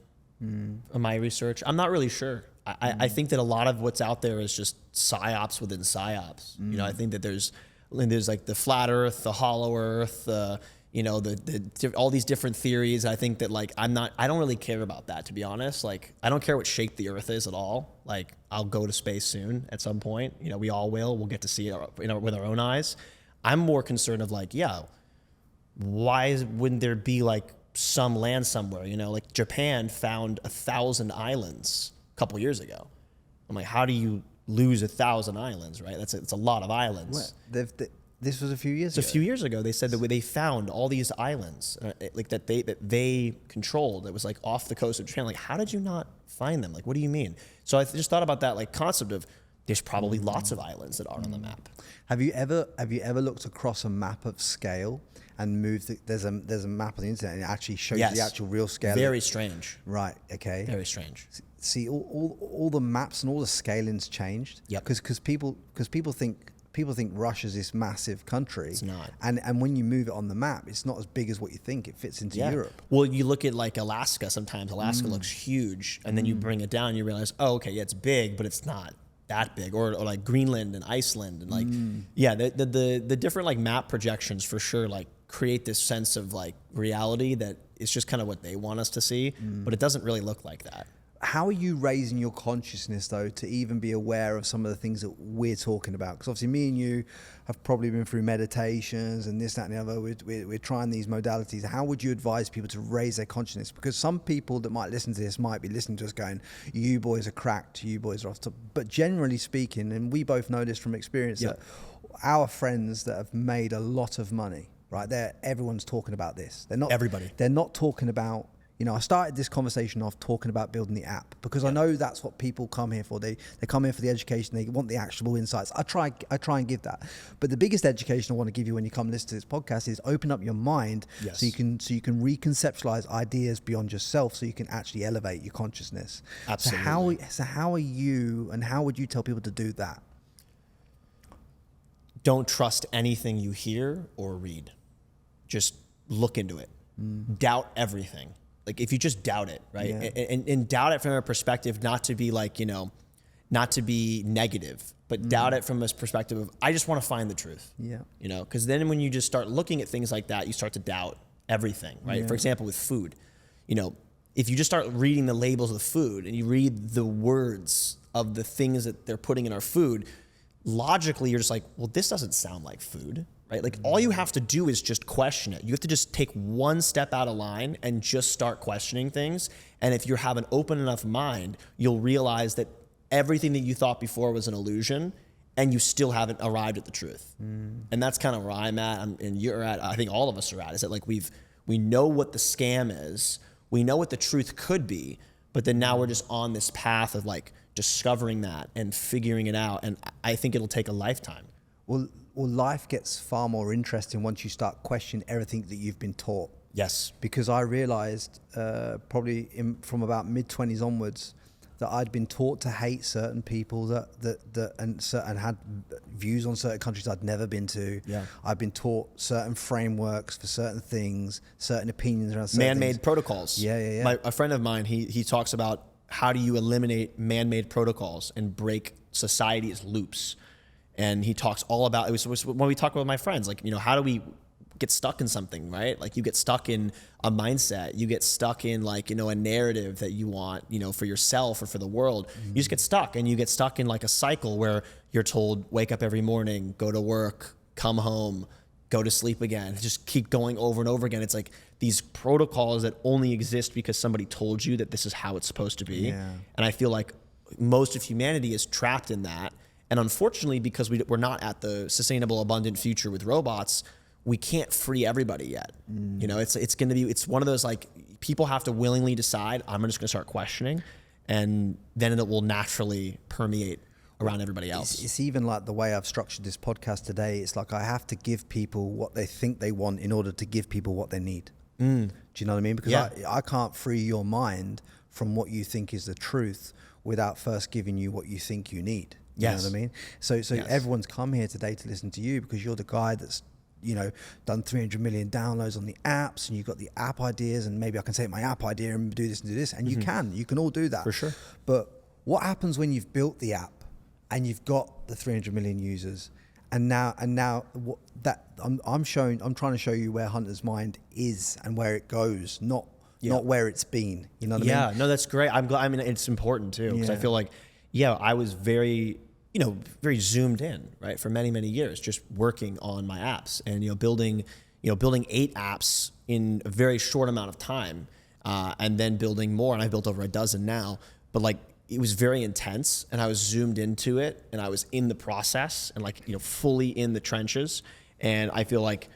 Of my research, I'm not really sure. I think that a lot of what's out there is just psyops within psyops. I think that there's like the flat Earth, the hollow Earth, all these different theories. I think that, like, I don't really care about that, to be honest. Like, I don't care what shape the Earth is at all. Like, I'll go to space soon at some point. We all will. We'll get to see it with our own eyes. I'm more concerned of, like, why wouldn't there be, like, some land somewhere? Like, Japan found 1,000 islands a couple years ago. I'm like, how do you lose 1,000 islands, right? It's a lot of islands. This was a few years ago. A few years ago, they said that they found all these islands, that they controlled. That was, like, off the coast of Japan. Like, how did you not find them? Like, what do you mean? So I just thought about that, like, concept of there's probably lots of islands that aren't on the map. Have you ever looked across a map of scale and moved? There's a map on the internet and it actually shows the actual real scale. Very strange. Right. Okay. Very strange. See, all the maps and all the scaling's changed. Yep. Because people think Russia's this massive country. It's not. And when you move it on the map, it's not as big as what you think. It fits into Europe. Well, you look at, like, Alaska. Sometimes Alaska looks huge, and then you bring it down, and you realize, oh, okay, it's big, but it's not that big. Or like Greenland and Iceland, and, like, the different, like, map projections for sure, like, create this sense of, like, reality that is just kind of what they want us to see, but it doesn't really look like that. How are you raising your consciousness, though, to even be aware of some of the things that we're talking about? Because obviously me and you have probably been through meditations and this, that, and the other. We're trying these modalities. How would you advise people to raise their consciousness? Because some people that might listen to this might be listening to us going, you boys are cracked, you boys are off top. But generally speaking, and we both know this from experience, that our friends that have made a lot of money, right, everyone's talking about this. They're not everybody. They're not talking about, You know, I started this conversation off talking about building the app because I know that's what people come here for. They come here for the education. They want the actionable insights. I try and give that. But the biggest education I want to give you when you come listen to this podcast is open up your mind so you can reconceptualize ideas beyond yourself, so you can actually elevate your consciousness. Absolutely. So how are you, and how would you tell people to do that? Don't trust anything you hear or read. Just look into it. Doubt everything. Like if you just doubt it, right? And doubt it from a perspective, not to be like, you know, not to be negative, but doubt it from this perspective of, I just want to find the truth. You know, because then when you just start looking at things like that, you start to doubt everything, right? For example, with food, you know, if you just start reading the labels of the food and you read the words of the things that they're putting in our food, logically you're just like, well, this doesn't sound like food. Right? Like all you have to do is just question it. You have to just take one step out of line and just start questioning things. And if you have an open enough mind, you'll realize that everything that you thought before was an illusion and you still haven't arrived at the truth. And that's kind of where I'm at and you're at. I think all of us are at, is that like we know what the scam is. We know what the truth could be, but then now we're just on this path of like discovering that and figuring it out. And I think it'll take a lifetime. Well, life gets far more interesting once you start questioning everything that you've been taught. Yes. Because I realized from about mid-20s onwards that I'd been taught to hate certain people and had views on certain countries I'd never been to. I've been taught certain frameworks for certain things, certain opinions around certain man-made things. protocols. A friend of mine, he talks about how do you eliminate man-made protocols and break society's loops. And he talks all about, it was when we talk with my friends, like, you know, how do we get stuck in something, right? Like you get stuck in a mindset, you get stuck in like, you know, a narrative that you want, you know, for yourself or for the world. You just get stuck, and you get stuck in like a cycle where you're told, wake up every morning, go to work, come home, go to sleep again, just keep going over and over again. It's like these protocols that only exist because somebody told you that this is how it's supposed to be. And I feel like most of humanity is trapped in that. And unfortunately, because we're not at the sustainable, abundant future with robots, we can't free everybody yet. You know, it's one of those, like, people have to willingly decide, I'm just gonna start questioning, and then it will naturally permeate around everybody else. It's even like the way I've structured this podcast today. It's like I have to give people what they think they want in order to give people what they need. Do you know what I mean? Because I can't free your mind from what you think is the truth without first giving you what you think you need. You know what I mean? So everyone's come here today to listen to you because you're the guy that's, you know, done 300 million downloads on the apps, and you've got the app ideas, and maybe I can take my app idea and do this and do this. And you can all do that. For sure. But what happens when you've built the app and you've got the 300 million users, and now I'm trying to show you where Hunter's mind is and where it goes, not where it's been. You know what I mean? Yeah, no, that's great. I'm glad. I mean, it's important too, because I feel like, I was very zoomed in, right, for many, many years, just working on my apps and, building 8 apps in a very short amount of time, and then building more. And I built over a dozen now, but like, it was very intense, and I was zoomed into it, and I was in the process and fully in the trenches. And I feel like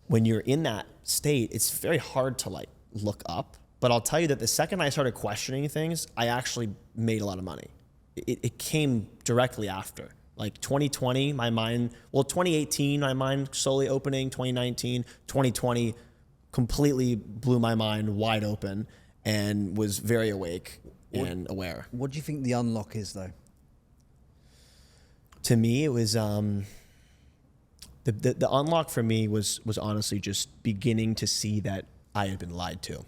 when you're in that state, it's very hard to look up. But I'll tell you that the second I started questioning things, I actually made a lot of money. It came directly after. 2020, 2018, my mind slowly opening, 2019, 2020, completely blew my mind wide open and was very awake and aware. What do you think the unlock is, though? To me, it was, the unlock for me was honestly just beginning to see that I had been lied to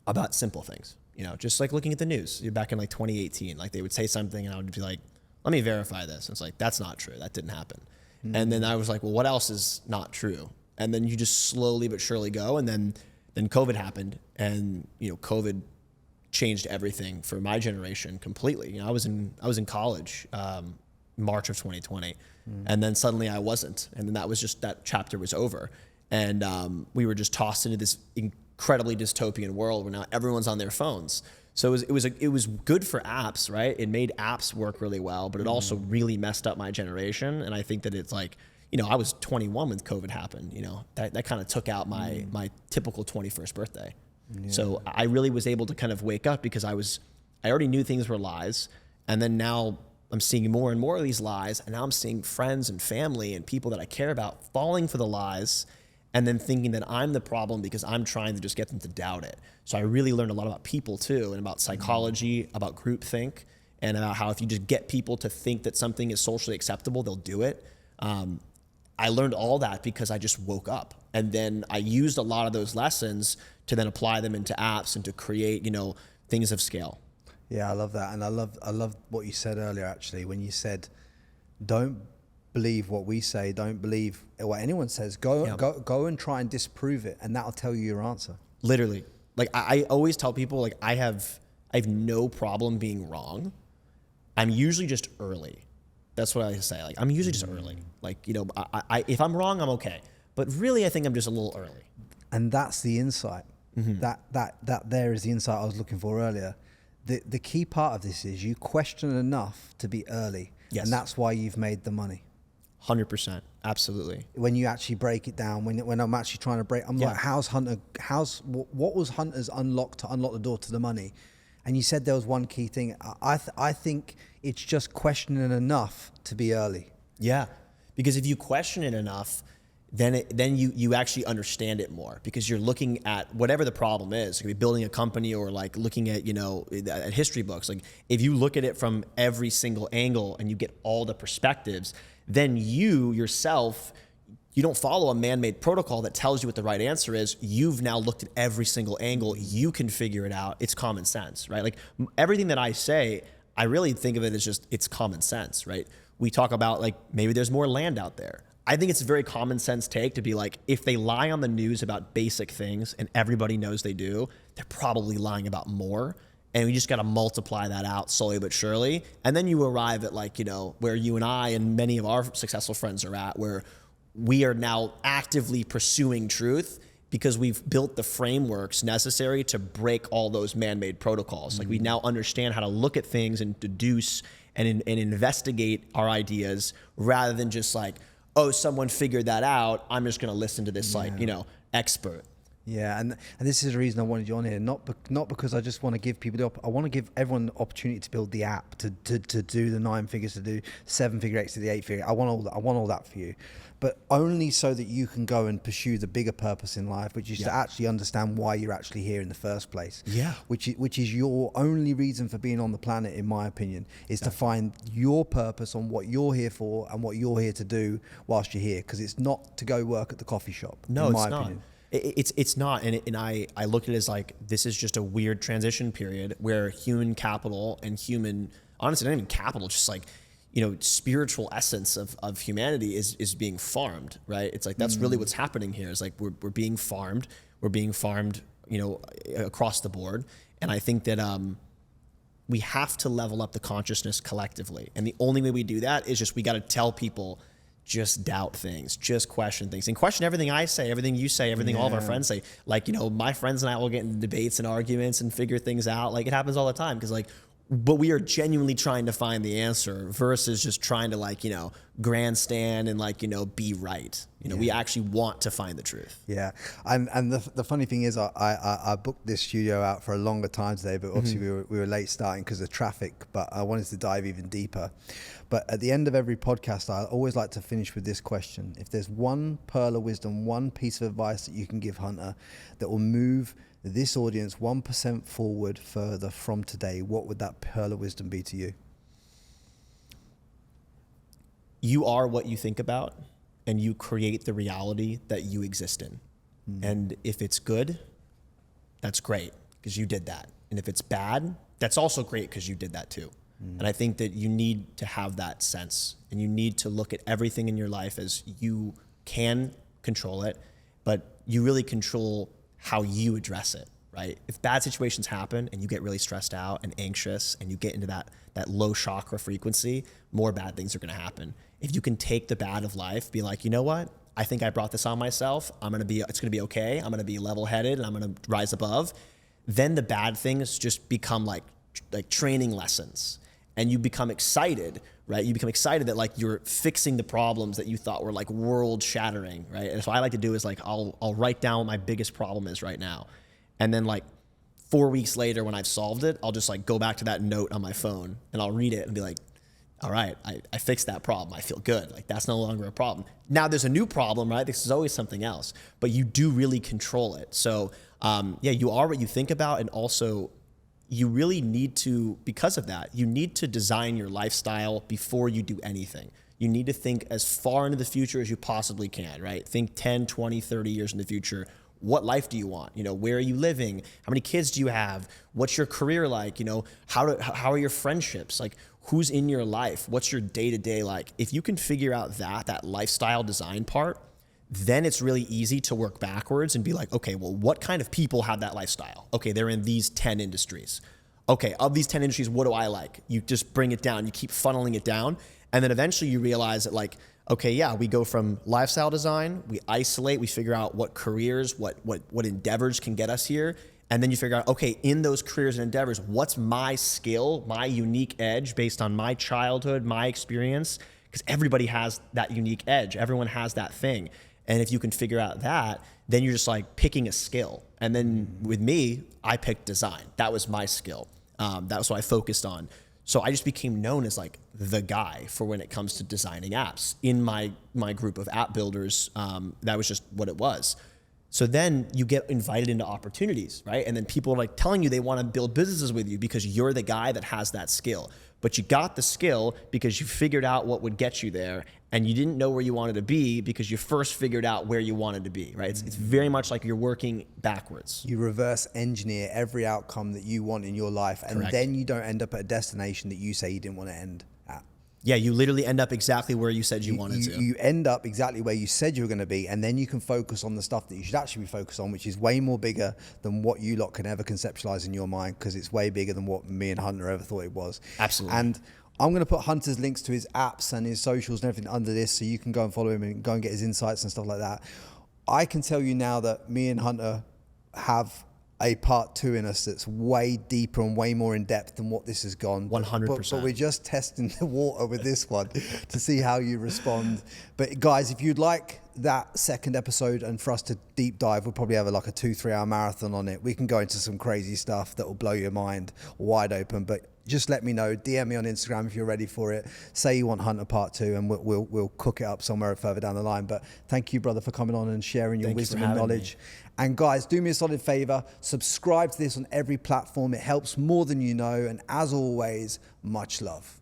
about simple things. Just looking at the news back in 2018, they would say something and I would be like, let me verify this. And it's like, that's not true. That didn't happen. And then I was like, well, what else is not true? And then you just slowly but surely go. And then COVID happened, and, COVID changed everything for my generation completely. I was in college, March of 2020. And then suddenly I wasn't. And then that chapter was over. And we were just tossed into this incredibly dystopian world where now everyone's on their phones. So it was good for apps, right? It made apps work really well, but it also really messed up my generation. And I think that it's I was 21 when COVID happened. That kind of took out my typical 21st birthday. So I really was able to kind of wake up because I already knew things were lies. And then now I'm seeing more and more of these lies. And now I'm seeing friends and family and people that I care about falling for the lies and then thinking that I'm the problem because I'm trying to just get them to doubt it. So I really learned a lot about people too, and about psychology, about groupthink, and about how if you just get people to think that something is socially acceptable, they'll do it. I learned all that because I just woke up. And then I used a lot of those lessons to then apply them into apps and to create, things of scale. Yeah, I love that. And I love what you said earlier, actually, when you said, don't believe what we say, don't believe what anyone says. Go and try and disprove it, and that'll tell you your answer. Literally. Like I always tell people, like I have no problem being wrong. I'm usually just early. That's what I say. Like I'm usually just early. Like, if I'm wrong, I'm okay. But really, I think I'm just a little early. And that's the insight. That there is the insight I was looking for earlier. The key part of this is you question enough to be early. Yes. And that's why you've made the money. 100%. Absolutely. When you actually break it down, when I'm actually trying to break, I'm like, what was Hunter's unlock to unlock the door to the money? And you said there was one key thing. I think it's just questioning enough to be early. Yeah. Because if you question it enough, then you actually understand it more, because you're looking at whatever the problem is. It could be building a company or like looking at, at history books. Like if you look at it from every single angle and you get all the perspectives, then you yourself, you don't follow a man-made protocol that tells you what the right answer is. You've now looked at every single angle. You can figure it out. It's common sense, right? Like everything that I say, I really think of it as just, it's common sense, right? We talk about like, maybe there's more land out there. I think it's a very common sense take to be like, if they lie on the news about basic things and everybody knows they do, they're probably lying about more. And we just got to multiply that out slowly but surely. And then you arrive at like, where you and I and many of our successful friends are at, where we are now actively pursuing truth because we've built the frameworks necessary to break all those man-made protocols. Like we now understand how to look at things and deduce and investigate our ideas, rather than just like, oh, someone figured that out, I'm just going to listen to this expert. Yeah, and this is the reason I wanted you on here, not because I just want to give people I want to give everyone the opportunity to build the app, to do the 9 figures, to do 7-figure X, to the 8-figure. I want all that for you, but only so that you can go and pursue the bigger purpose in life, which is to actually understand why you're actually here in the first place. Yeah, which is your only reason for being on the planet, in my opinion, is to find your purpose on what you're here for and what you're here to do whilst you're here, because it's not to go work at the coffee shop. No, in my it's not. opinion. It's not, and I look at it as like, this is just a weird transition period where human capital and honestly, not even capital, just like, spiritual essence of humanity is being farmed, right? It's like, that's really what's happening here. Is like, we're being farmed, across the board. And I think that, we have to level up the consciousness collectively. And the only way we do that is just, we got to tell people, just doubt things, just question things, and question everything I say, everything you say, everything all of our friends say. Like, my friends and I will get into debates and arguments and figure things out. Like, it happens all the time, because but we are genuinely trying to find the answer versus just trying to grandstand and be right. We actually want to find the truth. Yeah. And the funny thing is, I booked this studio out for a longer time today, but obviously we were late starting because of traffic, but I wanted to dive even deeper. But at the end of every podcast, I always like to finish with this question. If there's one pearl of wisdom, one piece of advice that you can give Hunter that will move this audience 1% forward further from today, what would that pearl of wisdom be to you? You are what you think about, and you create the reality that you exist in. And if it's good, that's great, because you did that. And if it's bad, that's also great, because you did that too. And I think that you need to have that sense, and you need to look at everything in your life as you can control it, but you really control how you address it, right? If bad situations happen and you get really stressed out and anxious and you get into that low chakra frequency, more bad things are gonna happen. If you can take the bad of life, be like, you know what? I think I brought this on myself. It's gonna be okay. I'm gonna be level-headed and I'm gonna rise above. Then the bad things just become like training lessons. And you become excited, right? You become excited that you're fixing the problems that you thought were world shattering, right? And so what I like to do is I'll write down what my biggest problem is right now. And then like 4 weeks later when I've solved it, I'll just like go back to that note on my phone and I'll read it and be like, all right, I fixed that problem. I feel good. Like that's no longer a problem. Now there's a new problem, right? This is always something else, but you do really control it. So yeah, you are what you think about. And also you really need to, because of that, you need to design your lifestyle before you do anything. You need to think as far into the future as you possibly can, right? Think 10, 20, 30 years in the future. What life do you want? You know, where are you living? How many kids do you have? What's your career like? You know, how are your friendships? Like, who's in your life? What's your day-to-day like? If you can figure out that lifestyle design part, then it's really easy to work backwards and be like, okay, well, what kind of people have that lifestyle? Okay, they're in these 10 industries. Okay, of these 10 industries, what do I like? You just bring it down. You keep funneling it down. And then eventually you realize that like, okay, yeah, we go from lifestyle design, we isolate, we figure out what careers, what endeavors can get us here. And then you figure out, okay, in those careers and endeavors, what's my skill, my unique edge based on my childhood, my experience? Because everybody has that unique edge. Everyone has that thing. And if you can figure out that, then you're just like picking a skill. And then with me, I picked design. That was my skill. That was what I focused on. So I just became known as like the guy for when it comes to designing apps. In my group of app builders, that was just what it was. So then you get invited into opportunities, right? And then people are like telling you they want to build businesses with you because you're the guy that has that skill. But you got the skill because you figured out what would get you there, and you didn't know where you wanted to be because you first figured out where you wanted to be, right? It's very much like you're working backwards. You reverse engineer every outcome that you want in your life, and then you don't end up at a destination that you say you didn't want to end at. Yeah, you literally end up exactly where you said you wanted to. You end up exactly where you said you were going to be, and then you can focus on the stuff that you should actually be focused on, which is way more bigger than what you lot can ever conceptualize in your mind, because it's way bigger than what me and Hunter ever thought it was. Absolutely. And I'm going to put Hunter's links to his apps and his socials and everything under this, so you can go and follow him and go and get his insights and stuff like that. I can tell you now that me and Hunter have a part 2 in us that's way deeper and way more in depth than what this has gone. 100%. But we're just testing the water with this one to see how you respond. But guys, if you'd like that second episode and for us to deep dive, we'll probably have like a 2-3 hour marathon on it. We can go into some crazy stuff that will blow your mind wide open. But just let me know. DM me on Instagram if you're ready for it. Say you want Hunter part 2, and we'll cook it up somewhere further down the line. But thank you, brother, for coming on and sharing your wisdom and knowledge. And guys, do me a solid favor. Subscribe to this on every platform. It helps more than you know. And as always, much love.